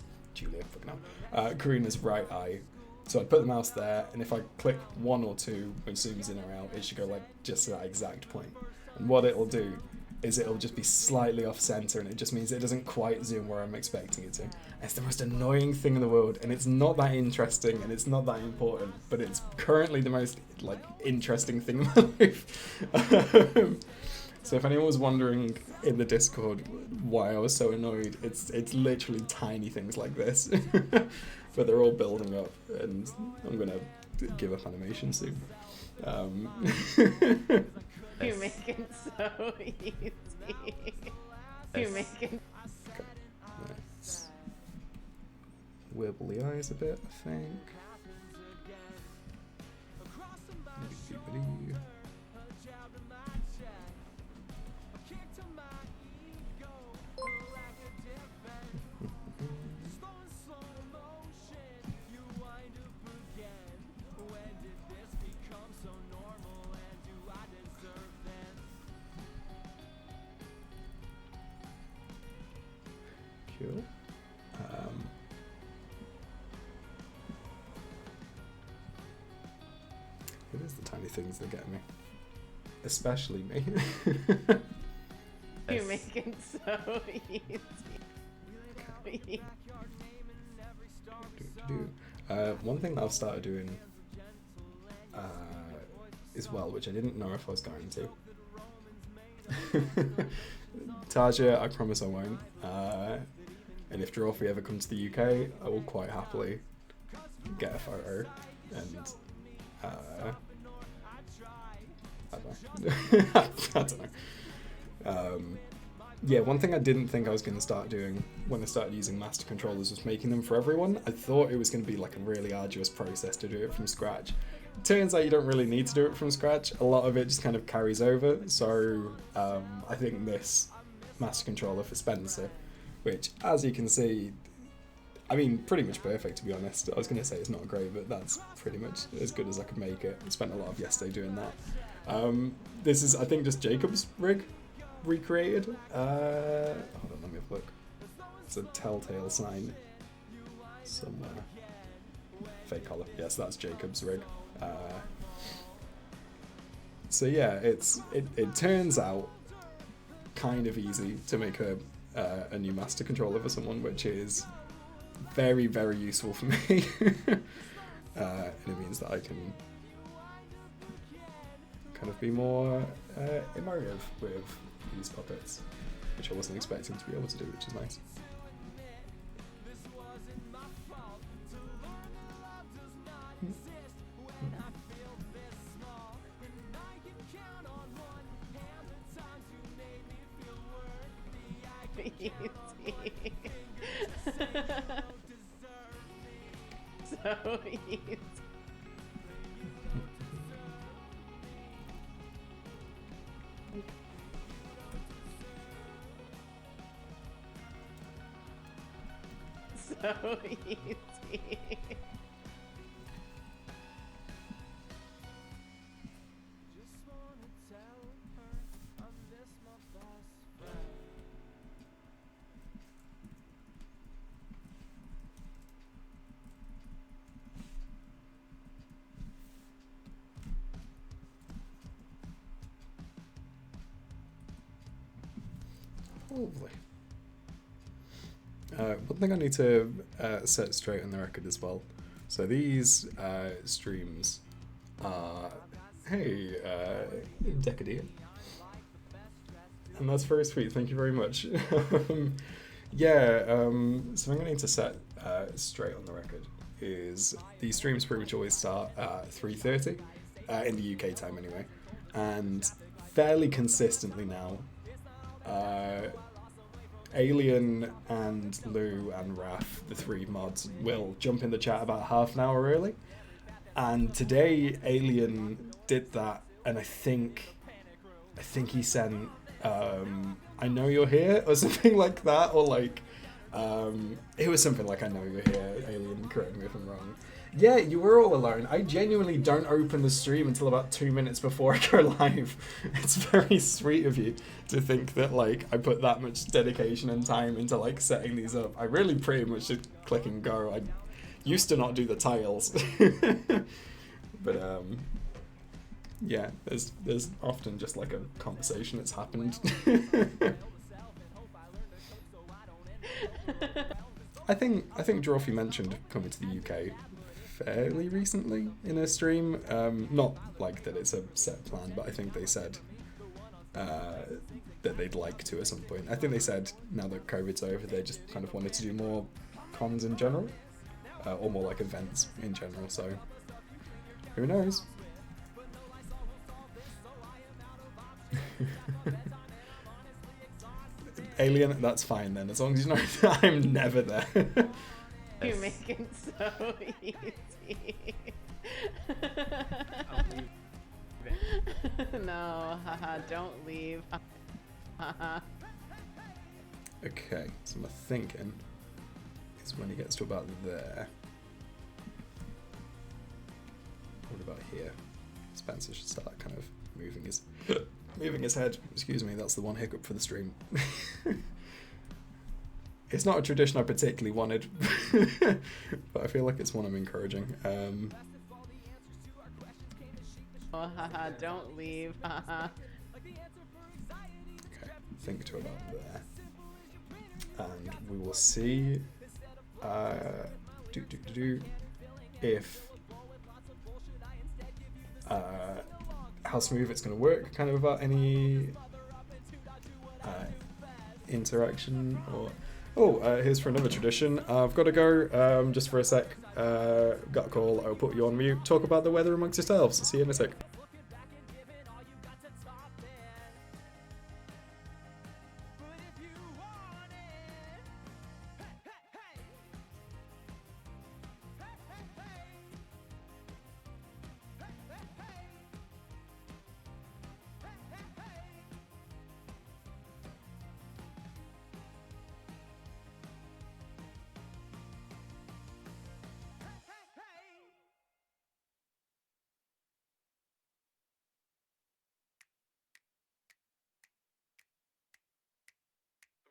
right eye. So I'd put the mouse there, and if I click 1 or 2, which zooms in or out, it should go like just to that exact point. And what it'll do is it'll just be slightly off center, and it just means it doesn't quite zoom where I'm expecting it to. And it's the most annoying thing in the world, and it's not that interesting, and it's not that important, but it's currently the most like interesting thing in my life. So if anyone was wondering in the Discord why I was so annoyed, it's literally tiny things like this, but they're all building up, and I'm gonna give up animation soon. You make it so easy. You make it. Okay. Let's wibble the eyes a bit, I think. Cool. It is the tiny things that get me. Especially me. You make it so easy. One thing that I've started doing as well, which I didn't know if I was going to. Taja, I promise I won't. And if Drawfee ever comes to the UK, I will quite happily get a photo and I don't know. I don't know. Yeah, one thing I didn't think I was going to start doing when I started using master controllers was making them for everyone. I thought it was going to be like a really arduous process to do it from scratch. Turns out you don't really need to do it from scratch. A lot of it just kind of carries over. So I think this master controller for Spencer, which as you can see, I mean pretty much perfect to be honest. I was going to say it's not great, but that's pretty much as good as I could make it. I spent a lot of yesterday doing that. This is I think just Jacob's rig recreated. Hold on, let me have a look. It's a telltale sign somewhere. Fake collar. Yes, that's Jacob's rig. So yeah, it turns out kind of easy to make a new master controller for someone, which is very, very useful for me. And it means that I can kind of be more emotive with these puppets, which I wasn't expecting to be able to do, which is nice. So easy. So easy. Lovely. One thing I need to set straight on the record as well. So these streams are, hey, Decadent. And that's very sweet, thank you very much. Yeah, so I'm going to need to set straight on the record is these streams pretty much always start at 3:30 in the UK time anyway, and fairly consistently now, Alien and Lou and Raph, the three mods, will jump in the chat about half an hour early, and today Alien did that, and I think he sent I know you're here or something like that, or like it was something like I know you're here, Alien, correct me if I'm wrong. Yeah, you were all alone. I genuinely don't open the stream until about 2 minutes before I go live. It's very sweet of you to think that like I put that much dedication and time into like setting these up. I really pretty much just click and go. I used to not do the tiles. But yeah, there's often just like a conversation that's happened. I think Drawfee mentioned coming to the UK fairly recently in a stream. Not like that it's a set plan, but I think they said that they'd like to at some point. I think they said now that COVID's over, they just kind of wanted to do more cons in general, or more like events in general. So who knows? Alien, that's fine then, as long as you know that I'm never there. You make it so easy. I'll leave it. No, haha, don't leave. Haha. Okay, so my thinking is when he gets to about there. What about here? Spencer should start kind of moving his head. Excuse me, that's the one hiccup for the stream. It's not a tradition I particularly wanted, but I feel like it's one I'm encouraging. Oh, haha, don't leave. Haha. Okay, think to about there. And we will see if how smooth it's going to work, kind of without any interaction or... Oh, here's for another tradition. I've got to go just for a sec. Got a call, I'll put you on mute. Talk about the weather amongst yourselves. See you in a sec.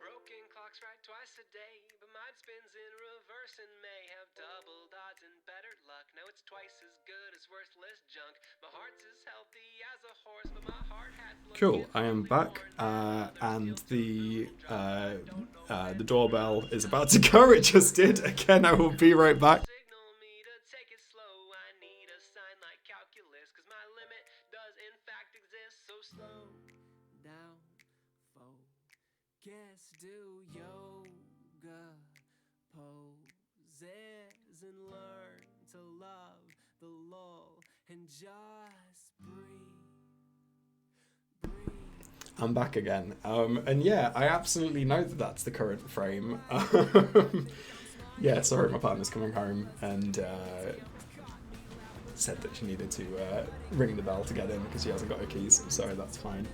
Broken clocks right twice a day, but mine spins in reverse and may have double odds and better luck. Now it's twice as good as worthless junk. My heart's as healthy as a horse, but my heart had blood. Cool, I am back, and the doorbell is about to go. It just did. Again, I will be right back. Signal me to take it slow. I need a sign like calculus, cause my limit does in fact exist. So slow down, focus, do yoga poses and learn to love the lull and just breathe. I'm back again, and yeah, I absolutely know that that's the current frame. Yeah, sorry, my partner's coming home and said that she needed to ring the bell to get in because she hasn't got her keys, so that's fine.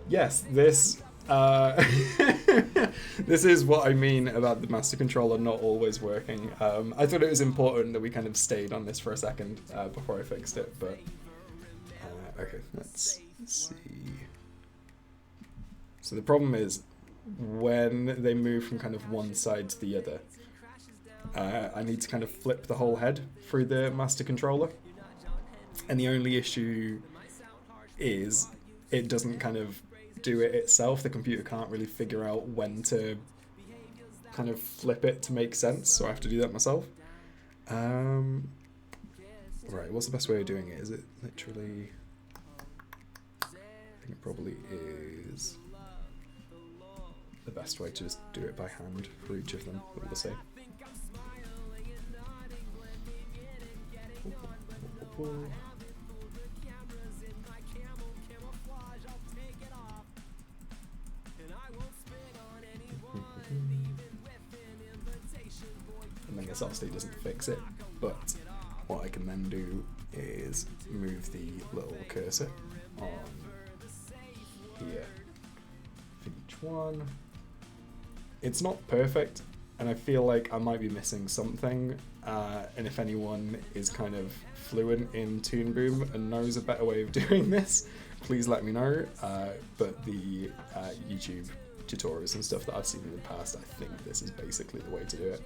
Yes, this this is what I mean about the master controller not always working. I thought it was important that we kind of stayed on this for a second before I fixed it, but okay, let's see. So the problem is when they move from kind of one side to the other, I need to kind of flip the whole head through the master controller, and the only issue is it doesn't kind of do it itself. The computer can't really figure out when to kind of flip it to make sense, so I have to do that myself. Right, what's the best way of doing it? Is it literally... I think it probably is the best way to just do it by hand for each of them, but we'll see. And then this obviously doesn't fix it, but what I can then do is move the little cursor on here for each one. It's not perfect, and I feel like I might be missing something, and if anyone is kind of fluent in Toon Boom and knows a better way of doing this, please let me know, but the YouTube tutorials and stuff that I've seen in the past, I think this is basically the way to do it.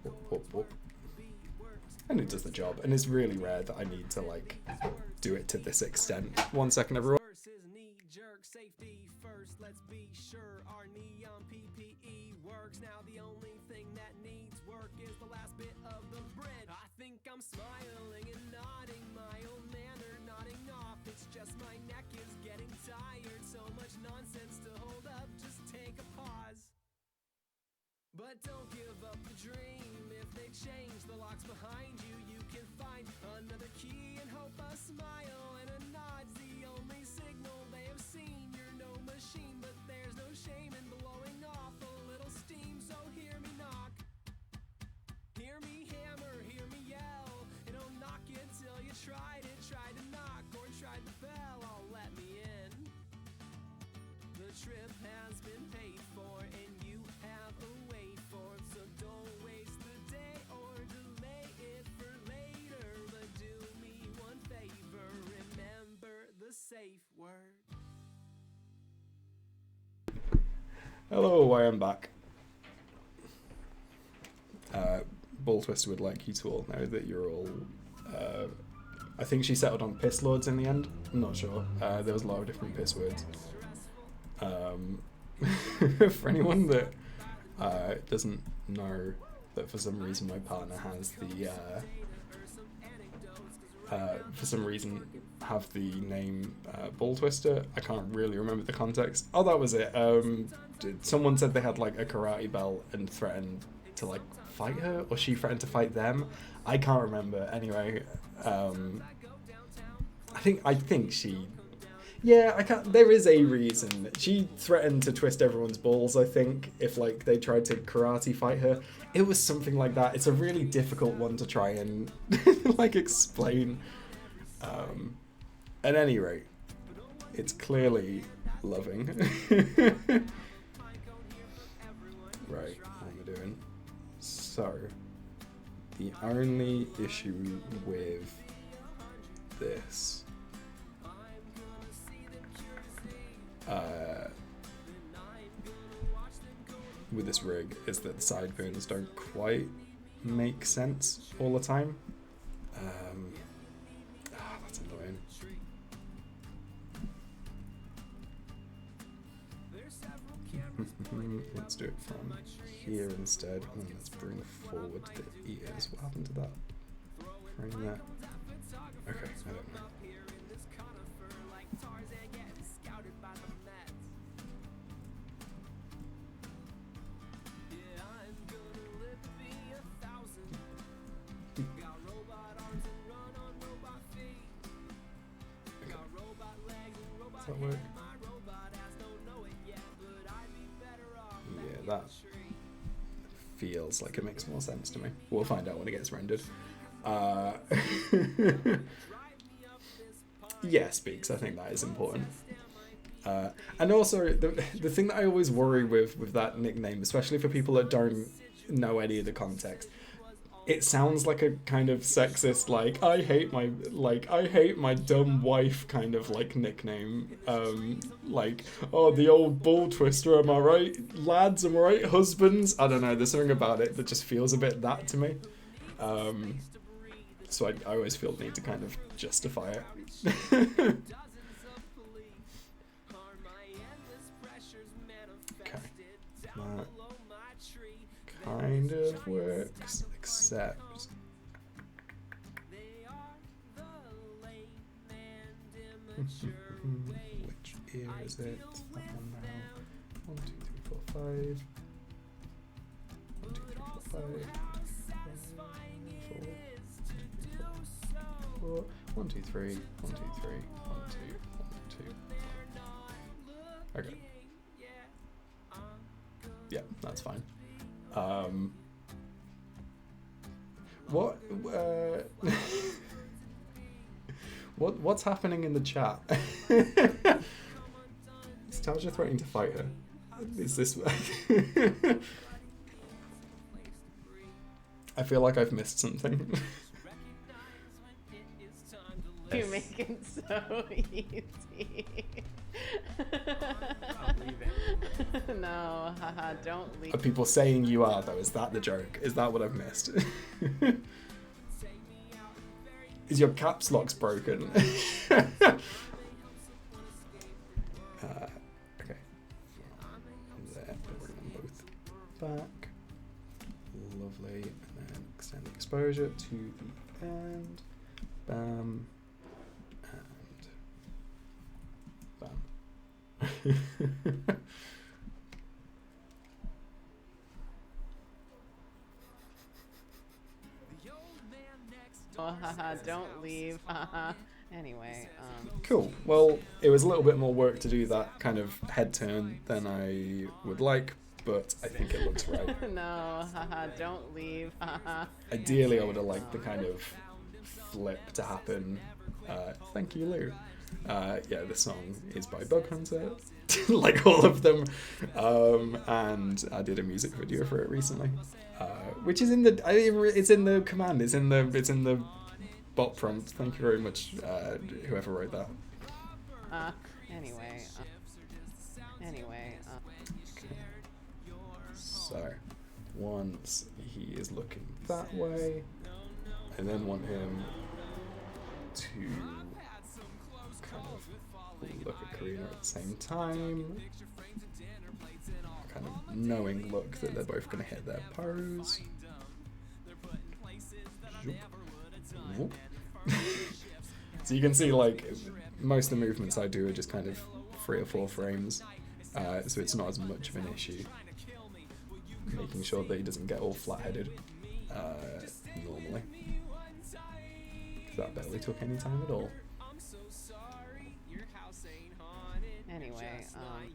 Whoop, whoop, whoop. And it does the job, and it's really rare that I need to like do it to this extent. 1 second, everyone. Safety first, let's be sure our neon PPE works. Now the only thing that needs work is the last bit of the bread. I think I'm smiling and nodding, my old manner nodding off. It's just my neck is getting tired, so much nonsense to hold up, just take a pause. But don't give up the dream. If they change the locks behind you, you can find another key and hope a smile and a nod's the only signal they have seen. You're no machine, but there's no shame in blowing off a little steam. So hear me knock, hear me hammer, hear me yell. It don't knock you till you tried it, tried to knock or tried the bell. Oh, let me in. The trip has been paid for and you have a wait for, so don't waste the day or delay it for later. But do me one favor, remember the safe word. Hello, I am back. Ball Twister would like you to all know that you're all... I think she settled on piss lords in the end. I'm not sure. There was a lot of different piss words. For anyone that doesn't know that for some reason my partner has the... for some reason have the name Ball Twister. I can't really remember the context. Oh, that was it. Someone said they had like a karate belt and threatened to like fight her, or she threatened to fight them. I can't remember. Anyway, I think she... Yeah, I can't... There is a reason. She threatened to twist everyone's balls, I think, if like they tried to karate fight her. It was something like that. It's a really difficult one to try and like explain. At any rate, it's clearly loving. Right, what am I doing? So, the only issue with this rig is that the sideburns don't quite make sense all the time. That's annoying. Let's do it from here instead, and let's bring forward the ears. What happened to that? Frame that. Okay, I don't know. Does that work? Yeah, that feels like it makes more sense to me. We'll find out when it gets rendered. Yeah, speaks. I think that is important. And also, the thing that I always worry with that nickname, especially for people that don't know any of the context, it sounds like a kind of sexist, like I hate my dumb wife kind of like nickname. Like, oh, the old Ball Twister, am I right, lads? Am I right, husbands? I don't know. There's something about it that just feels a bit that to me. So I always feel the need to kind of justify it. of works, except which ear is it? That one now. 1, 2, 3, 4, 5. 1, 2, 3, 4, 5. 4. 1, 2, 3. 1, 2, 3. 1, 2, 1, 2. Okay. Yeah, that's fine. What? What's happening in the chat? Is Taja threatening to fight her? Is this? I feel like I've missed something. You make it so easy. No, haha, don't leave. Are people saying you are though? Is that the joke? Is that what I've missed? Is your caps locks broken? Okay. There, bring them both back. Lovely. And then extend the exposure to the end. Bam. And bam. Oh, haha, don't leave. Haha. Anyway, Cool. Well, it was a little bit more work to do that kind of head turn than I would like, but I think it looks right. No, haha, don't leave. Haha. Ideally, I would have liked the kind of flip to happen. Thank you, Lou. Yeah, the song is by Bug Hunter, like all of them, and I did a music video for it recently, which is in the it's in the command, it's in the bot prompt. Thank you very much, whoever wrote that. Anyway. So once he is looking that way, I then want him to kind of look at Karina at the same time, kind of knowing look that they're both going to hit their pose. Zoop. So you can see like most of the movements I do are just kind of 3 or 4 frames, so it's not as much of an issue making sure that he doesn't get all flat-headed normally. That barely took any time at all. Anyway. I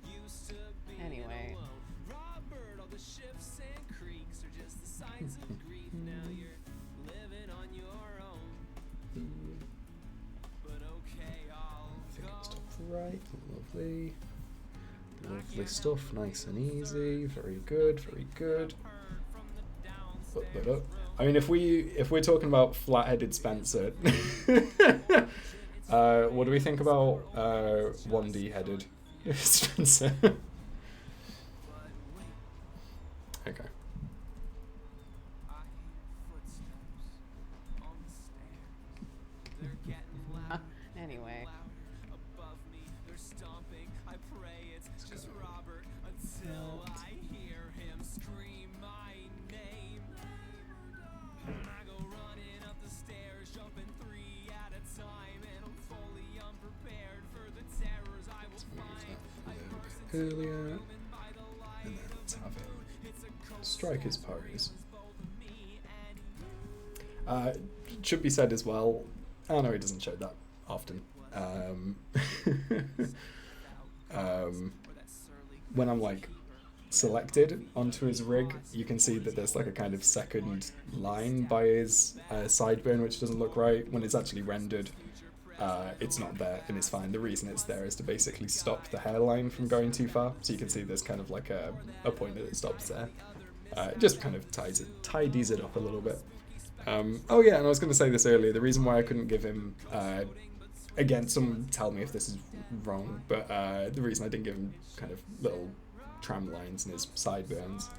think it's top right. Lovely. Lovely stuff. Nice and easy. Very good. Very good. Up. I mean, if we're talking about flat-headed Spencer, what do we think about 1D headed Spencer? Okay. Anyway. Earlier, and then let's have him strike his pose. Should be said as well, I know he doesn't show that often. When I'm like selected onto his rig, you can see that there's like a kind of second line by his sideburn which doesn't look right. When it's actually rendered, it's not there and it's fine. The reason it's there is to basically stop the hairline from going too far. So you can see there's kind of like a point that it stops there. It just kind of tidies it up a little bit. Oh yeah, and I was going to say this earlier. The reason why I couldn't give him, again, someone tell me if this is wrong, but the reason I didn't give him kind of little tram lines in his sideburns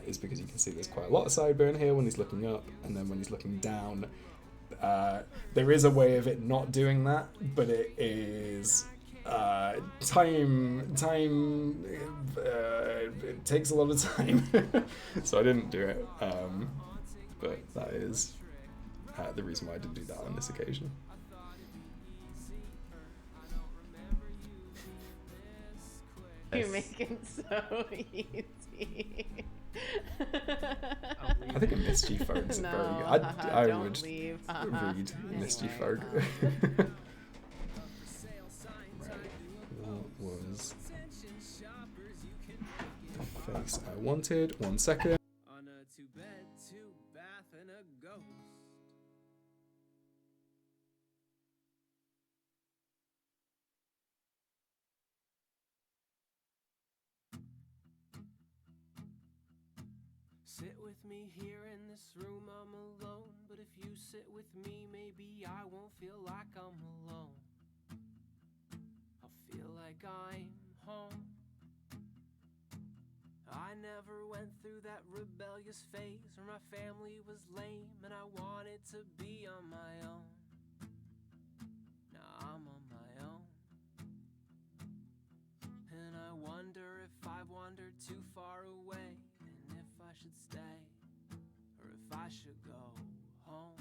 is because you can see there's quite a lot of sideburn here when he's looking up, and then when he's looking down, there is a way of it not doing that, but it is time, it takes a lot of time, so I didn't do it. But that is the reason why I didn't do that on this occasion. You make it so easy. I think a Misty Fog's No, very good. I don't would leave. read Misty Anyway, Fog. What was the face I wanted? 1 second. On a 2-bed, 2-bath, and a ghost. Sit with me here in this room, I'm alone. But if you sit with me, maybe I won't feel like I'm alone. I'll feel like I'm home. I never went through that rebellious phase where my family was lame and I wanted to be on my own. Now I'm on my own. And I wonder if I've wandered too far away, and if I should stay or if I should go home.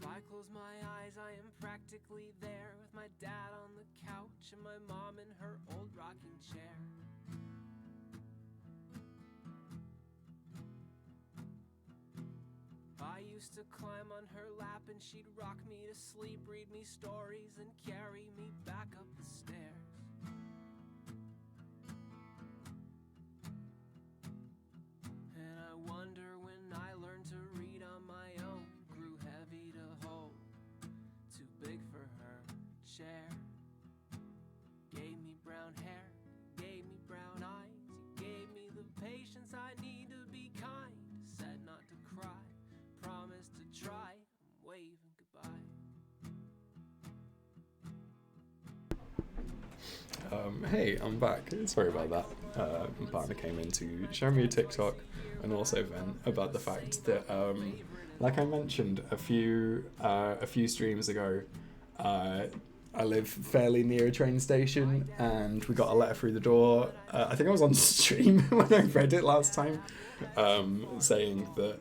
If I close my eyes, I am practically there, with my dad on the couch and my mom in her old rocking chair. I used to climb on her lap and she'd rock me to sleep, read me stories and carry me back up the stairs. And I wonder when I learned to read on my own, grew heavy to hold, too big for her chair. Gave me brown hair, gave me brown eyes, you gave me the patience I need to be kind. Said not to cry, promised to try, I'm waving goodbye. Hey, I'm back. Sorry about that. My partner came in to show me a TikTok and also vent about the fact that, like I mentioned a few streams ago, I live fairly near a train station, and we got a letter through the door. I think I was on stream when I read it last time, saying that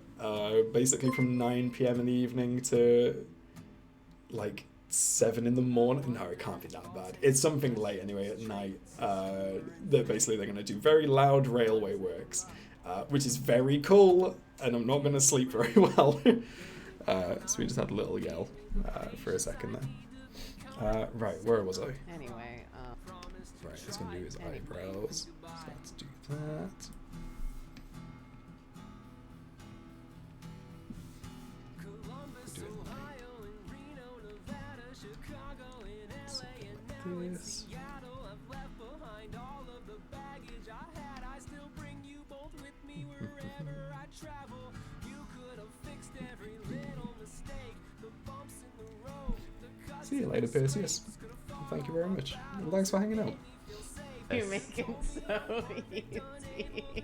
basically from 9 p.m. in the evening to like 7 in the morning. No, it can't be that bad. It's something late anyway at night. That basically they're going to do very loud railway works, which is very cool, and I'm not going to sleep very well. So we just had a little yell for a second there. Right, where was I? Anyway, Right, he's going to do his eyebrows. So let's do that. This. See you later, Perseus. Thank you very much. And thanks for hanging out. you make it so easy.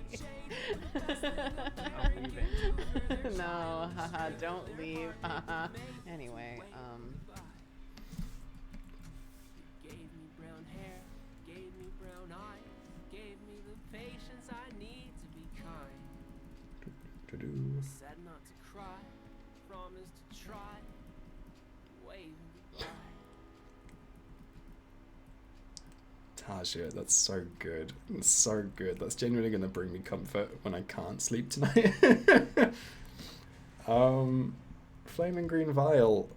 No, haha, don't leave. Haha. Anyway, Gave me brown hair, gave me brown eyes, gave me the patience I need to be kind. Said not to cry, promised to try, waving goodbye. Tasha, that's so good. That's so good. That's genuinely going to bring me comfort when I can't sleep tonight. Flaming Green Vial.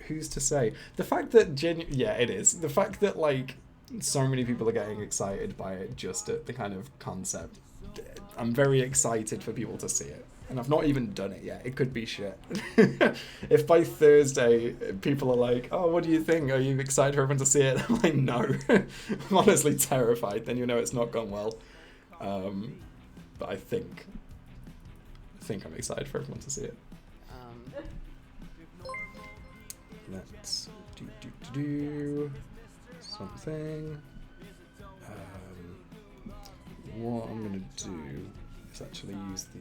Who's to say? The fact that yeah, it is. The fact that like so many people are getting excited by it just at the kind of concept. I'm very excited for people to see it. And I've not even done it yet. It could be shit. If by Thursday people are like, oh, what do you think? Are you excited for everyone to see it? I'm like, no. I'm honestly terrified. Then you know it's not gone well. But I think I'm excited for everyone to see it. Let's do something. What I'm gonna do is actually use the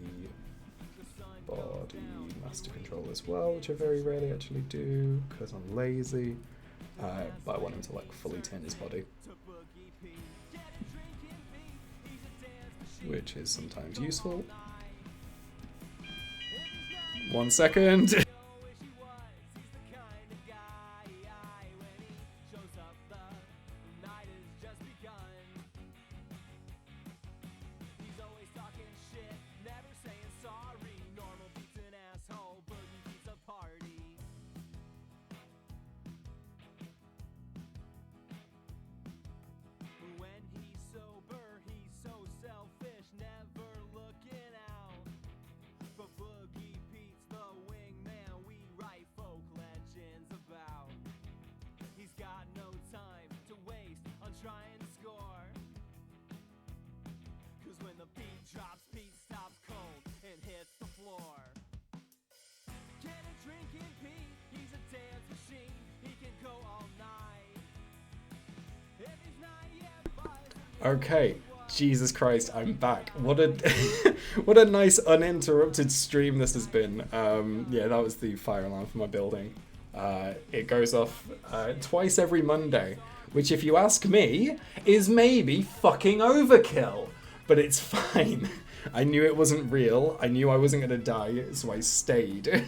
body master control as well, which I very rarely actually do because I'm lazy. But I want him to like fully turn his body, which is sometimes useful. 1 second. Okay, Jesus Christ, I'm back. What a what a nice uninterrupted stream this has been. Yeah, that was the fire alarm for my building. It goes off twice every Monday, which if you ask me, is maybe fucking overkill. But it's fine. I knew it wasn't real. I knew I wasn't gonna die, so I stayed.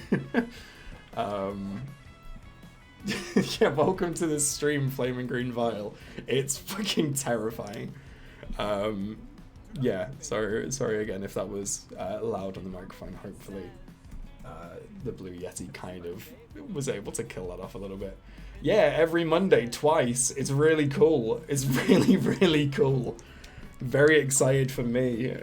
Yeah, welcome to this stream, Flaming Green Vial. It's fucking terrifying. Yeah, sorry again if that was loud on the microphone. Hopefully the Blue Yeti kind of was able to kill that off a little bit. Yeah, every Monday, twice. It's really cool. It's really, really cool. Very excited for me.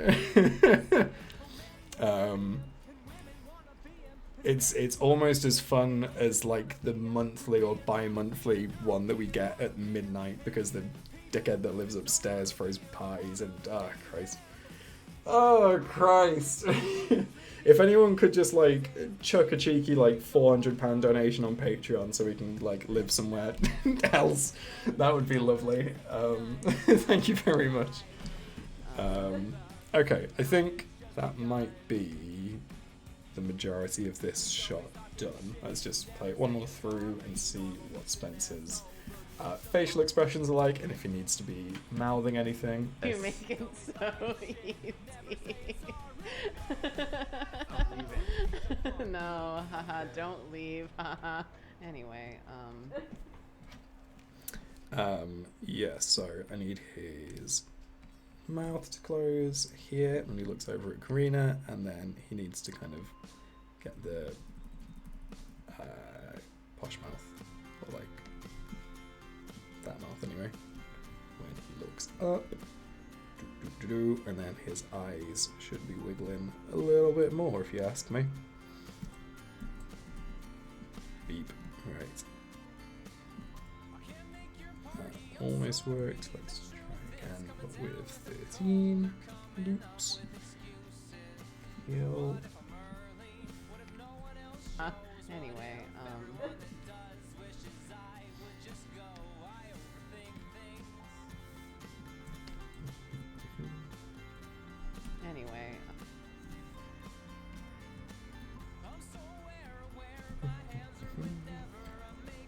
It's almost as fun as like the monthly or bi-monthly one that we get at midnight because the dickhead that lives upstairs throws parties and oh Christ. If anyone could just like chuck a cheeky like £400 donation on Patreon so we can like live somewhere else, that would be lovely. Thank you very much. Okay, I think that might be the majority of this shot done. Let's just play it one more through and see what Spencer's facial expressions are like, and if he needs to be mouthing anything. You make it so easy. No, haha, don't leave, haha. Anyway, yeah, so I need his mouth to close here when he looks over at Karina, and then he needs to kind of get the posh mouth, or like that mouth anyway, when he looks up. And then his eyes should be wiggling a little bit more, if you ask me. Beep. Right. That almost worked. Let's try again, but with 13 loops. Heal. anyway, anyway.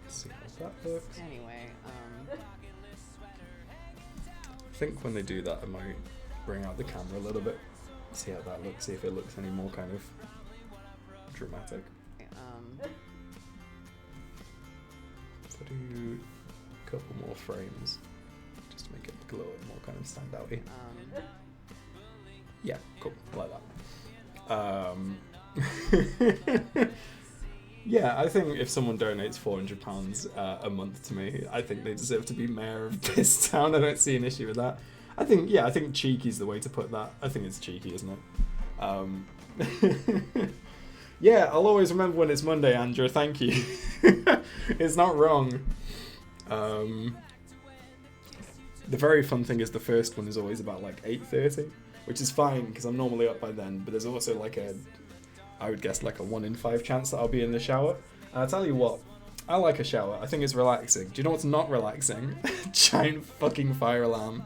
See how that looks. Anyway, I think when they do that, I might bring out the camera a little bit, see how that looks, see if it looks any more kind of dramatic. So do a couple more frames, just to make it look a little bit more kind of stand outy. Yeah, cool, like that. Yeah, I think if someone donates £400 a month to me, I think they deserve to be mayor of this town. I don't see an issue with that. I think cheeky's the way to put that. I think it's cheeky, isn't it? Yeah, I'll always remember when it's Monday, Andrew. Thank you. It's not wrong. The very fun thing is the first one is always about like 8:30, which is fine because I'm normally up by then. But there's also like I would guess like a 1 in 5 chance that I'll be in the shower. And I'll tell you what, I like a shower. I think it's relaxing. Do you know what's not relaxing? Giant fucking fire alarm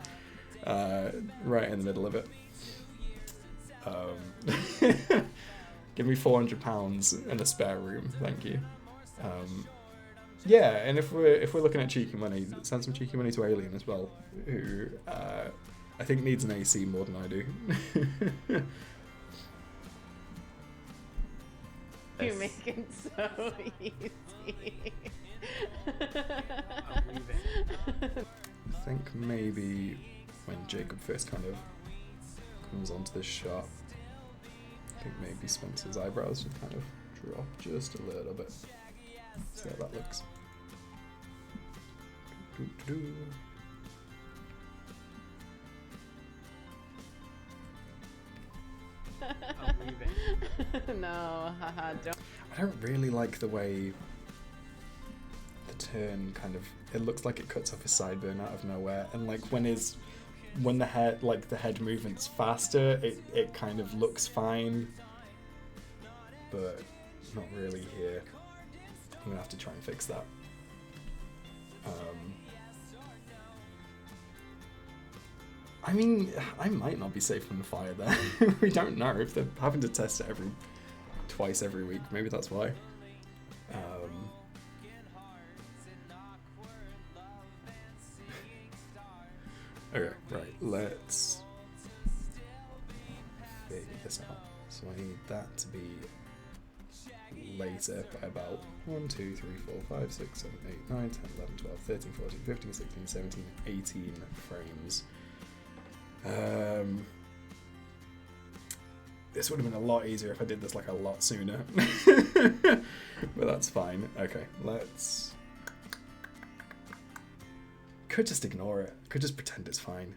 right in the middle of it. Give me £400 and a spare room, thank you. Yeah, and if we're looking at cheeky money, send some cheeky money to Alien as well, who I think needs an AC more than I do. You make it so easy. I think maybe when Jacob first kind of comes onto this shot, I think maybe Spencer's eyebrows should kind of drop just a little bit. See how that looks. Doo-doo-doo. No, haha, don't. I don't really like the way the turn kind of, it looks like it cuts off his sideburn out of nowhere, and like when the head, like the head movement's faster, it kind of looks fine, but not really here. I'm gonna have to try and fix that. I mean, I might not be safe from the fire there. We don't know if they're having to test it twice every week. Maybe that's why. Okay, right, let's figure this out. So I need that to be later by about 1, 2, 3, 4, 5, 6, 7, 8, 9, 10, 11, 12, 13, 14, 15, 16, 17, 18 frames. This would have been a lot easier if I did this like a lot sooner. But that's fine. Okay, let's... Could just ignore it. Could just pretend it's fine.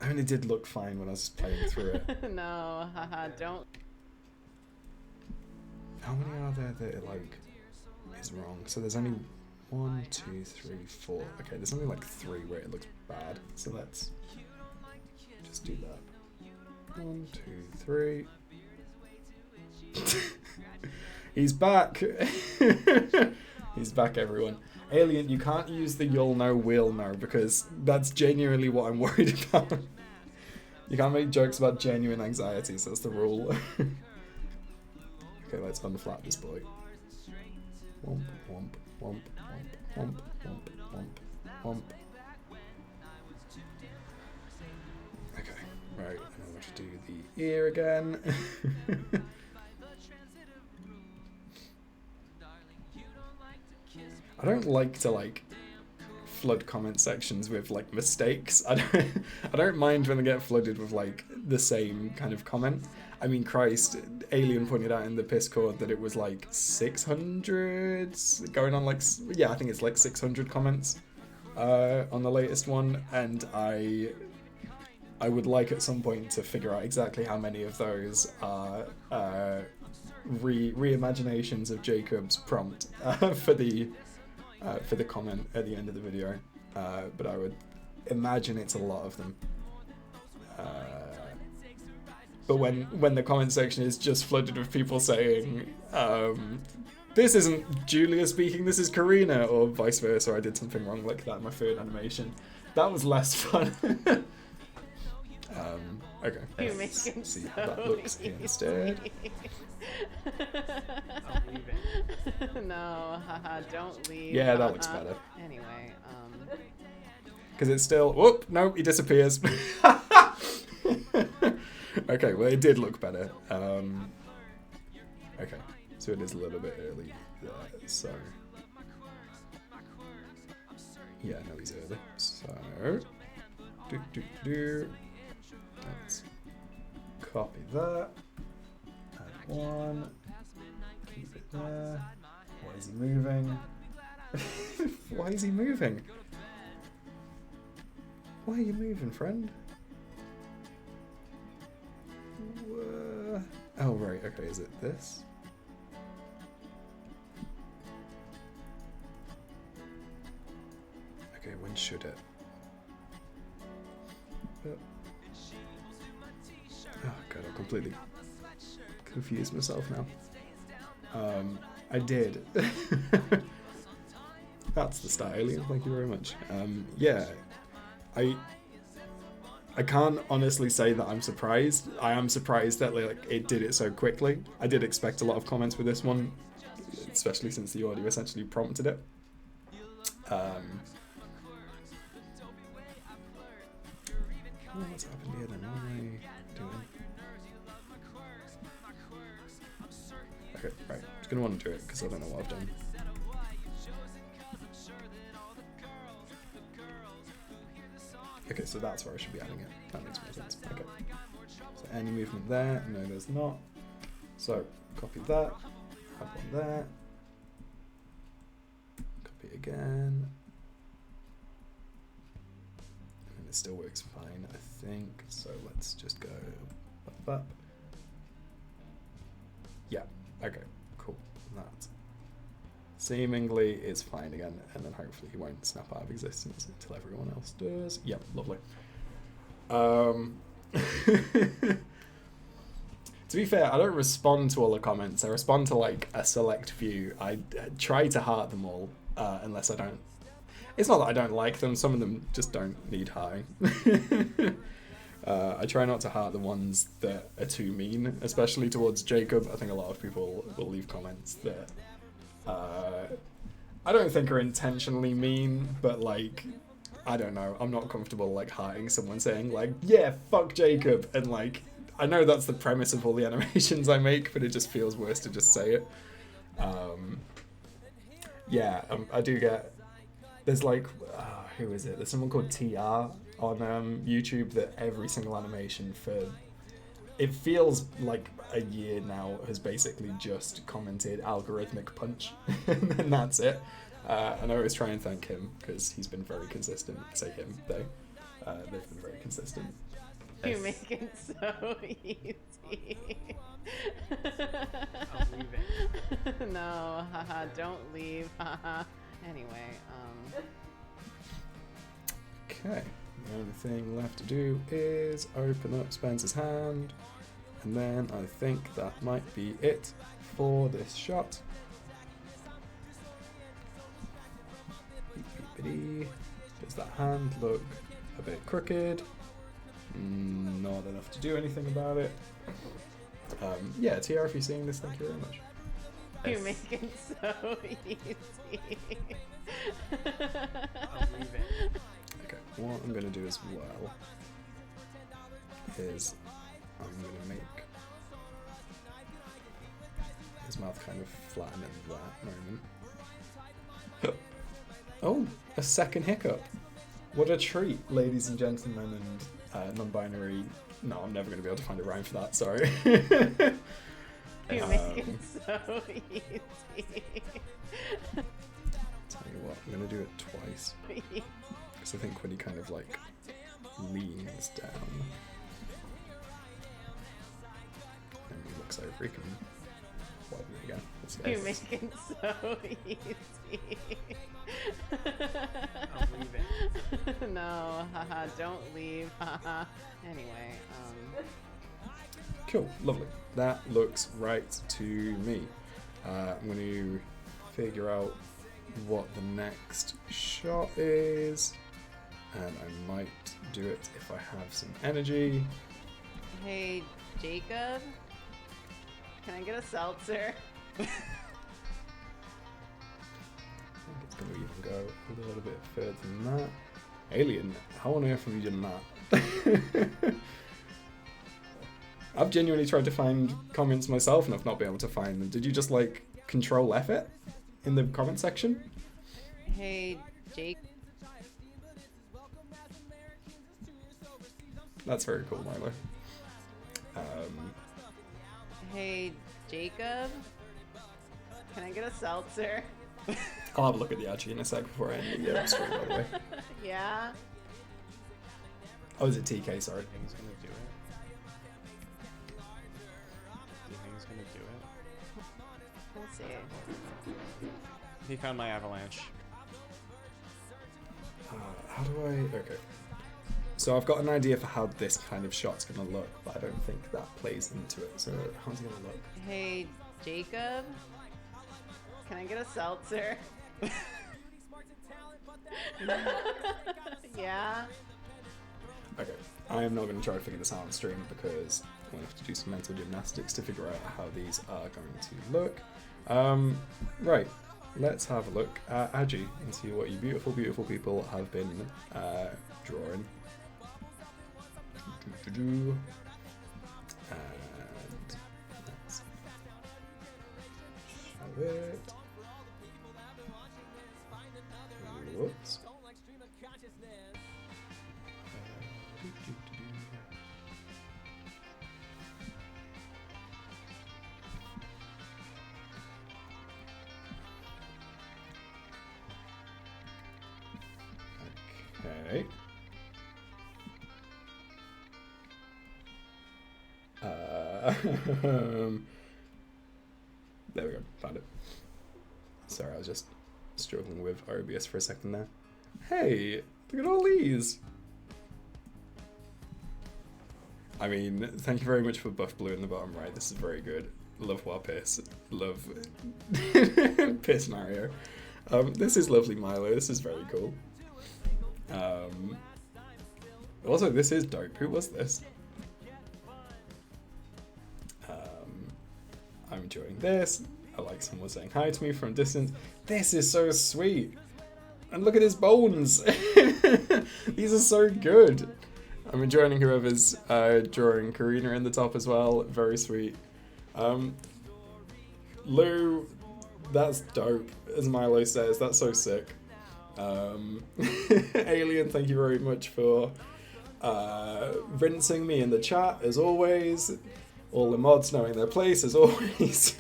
I mean, it did look fine when I was playing through it. No, haha, don't. How many are there that like is wrong? So there's only 1, 2, 3, 4. Okay, there's only like 3 where it looks bad. So let's just do that. 1, 2, 3. He's back. He's back, everyone. Alien, you can't use the you'll know, we'll know, because that's genuinely what I'm worried about. You can't make jokes about genuine anxieties, that's the rule. Okay, let's unflap this boy. Womp, womp, womp, womp, womp, womp, womp, womp. Okay, right, and I'm going to do the ear again. I don't like to like flood comment sections with like mistakes. I don't mind when they get flooded with like the same kind of comment. I mean, Christ, Alien pointed out in the Discord that it was like 600 going on, like, yeah, I think it's like 600 comments on the latest one, and I would like at some point to figure out exactly how many of those are reimaginations of Jacob's prompt for the comment at the end of the video, but I would imagine it's a lot of them. But when the comment section is just flooded with people saying, this isn't Julia speaking, this is Karina, or vice versa, I did something wrong like that in my third animation, that was less fun. Okay, let's see how that looks instead. No, haha, don't leave. Yeah, that looks better. Anyway, Because it's still... Whoop! No, he disappears. Okay, well, it did look better. Okay, so it is a little bit early there, so... Yeah, no, he's early. So... Let's copy that. Add 1. Keep it there. Why is he moving? Why is he moving? Why are you moving, friend? Oh, right, okay, is it this? Okay, when should it? Oh god, I completely confused myself now. I did. That's the style, Alien, thank you very much. Yeah, I can't honestly say that I'm surprised. I am surprised that like it did it so quickly. I did expect a lot of comments with this one, especially since the audio essentially prompted it. What's happened here then? What am I doing? Okay, right. I'm just gonna want to do it because I don't know what I've done. Okay, so that's where I should be adding it. That makes more sense. Okay. So any movement there? No, there's not. So copy that. Add one there. Copy again. And it still works fine, I think. So let's just go up. Yeah. Okay. Cool. That seemingly is fine again, and then hopefully he won't snap out of existence until everyone else does. Yep, lovely. To be fair, I don't respond to all the comments. I respond to like a select few. I try to heart them all, unless I don't. It's not that I don't like them. Some of them just don't need hearting. I try not to heart the ones that are too mean, especially towards Jacob. I think a lot of people will leave comments that I don't think are intentionally mean, but like, I don't know, I'm not comfortable like hearting someone saying like, yeah, fuck Jacob, and like, I know that's the premise of all the animations I make, but it just feels worse to just say it. I do get, there's like, who is it? There's someone called TR on YouTube that every single animation for, it feels like a year now, has basically just commented algorithmic punch, and then that's it. And I always try and thank him because he's been very consistent. I say him, they've been very consistent. You make it so easy. I'm leaving. No, haha, don't leave, haha. Anyway, Okay, the only thing left to do is open up Spencer's hand, and then I think that might be it for this shot. Does that hand look a bit crooked? Not enough to do anything about it. Yeah, TR, if you're seeing this, thank you very much. you make it so easy. I'm leaving. Okay, what I'm going to do as well is I'm going to make his mouth kind of flatten in that moment. Oh, a second hiccup. What a treat, ladies and gentlemen and non-binary. No, I'm never going to be able to find a rhyme for that, sorry. You make it so easy. Tell you what, I'm going to do it twice. Because I think when he kind of like leans down and he looks over, he can widen it again. Let's go. You make it so easy. I'm leaving. No, haha, don't leave, haha. Anyway, Cool, lovely. That looks right to me. I'm going to figure out what the next shot is, and I might do it if I have some energy. hey, Jacob? Can I get a seltzer? I think it's going to even go a little bit further than that. Alien, how on earth have you done that? I've genuinely tried to find comments myself and I've not been able to find them. Did you just like Control F it in the comment section? Hey, Jake. That's very cool, Milo. Hey, Jacob? Can I get a seltzer? I'll have a look at the Archie in a sec before I end the stream, by the way. Yeah? Oh, is it TK? Sorry. Do you think he's gonna do it? Do you think he's gonna do it? We'll see. He found my Avalanche. How do I... Okay. So I've got an idea for how this kind of shot's going to look, but I don't think that plays into it. So how's it going to look? Hey, Jacob? Can I get a seltzer? Yeah? Okay, I am not going to try to figure this out on stream because I'm going to have to do some mental gymnastics to figure out how these are going to look. Right, let's have a look at Agi and see what you beautiful, beautiful people have been drawing. And let's show it. Whoops. Okay. There we go, found it. Sorry, I was just struggling with OBS for a second there. Hey, look at all these! I mean, thank you very much for buff blue in the bottom right, this is very good. Love War Piss, love Piss Mario. This is lovely Milo, this is very cool. Also, this is dope, who was this? I'm enjoying this. I like someone saying hi to me from a distance. This is so sweet. And look at his bones. These are so good. I'm enjoying whoever's drawing Karina in the top as well. Very sweet. Lou, that's dope. As Milo says, that's so sick. Alien, thank you very much for rinsing me in the chat as always. All the mods knowing their place as always.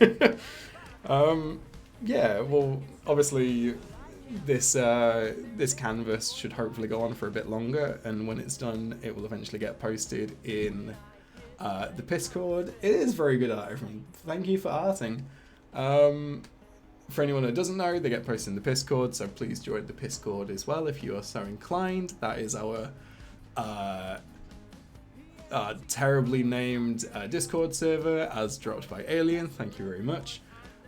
Yeah, well, obviously this this canvas should hopefully go on for a bit longer, and when it's done, it will eventually get posted in the Discord. It is very good art, everyone. Thank you for arting. For anyone who doesn't know, they get posted in the Discord, so please join the Discord as well if you are so inclined. That is our terribly named Discord server, as dropped by Alien. Thank you very much.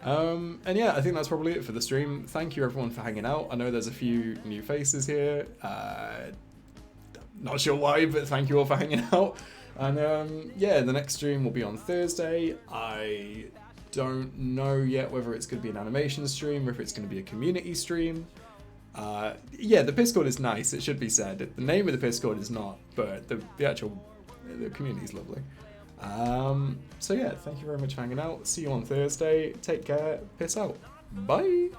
And yeah, I think that's probably it for the stream. Thank you everyone for hanging out. I know there's a few new faces here. Not sure why, but thank you all for hanging out. And yeah, the next stream will be on Thursday. I don't know yet whether it's going to be an animation stream or if it's going to be a community stream. Yeah, the Discord is nice, it should be said. The name of the Discord is not, but the actual community is lovely. So yeah, thank you very much for hanging out. See you on Thursday. Take care. Peace out. Bye.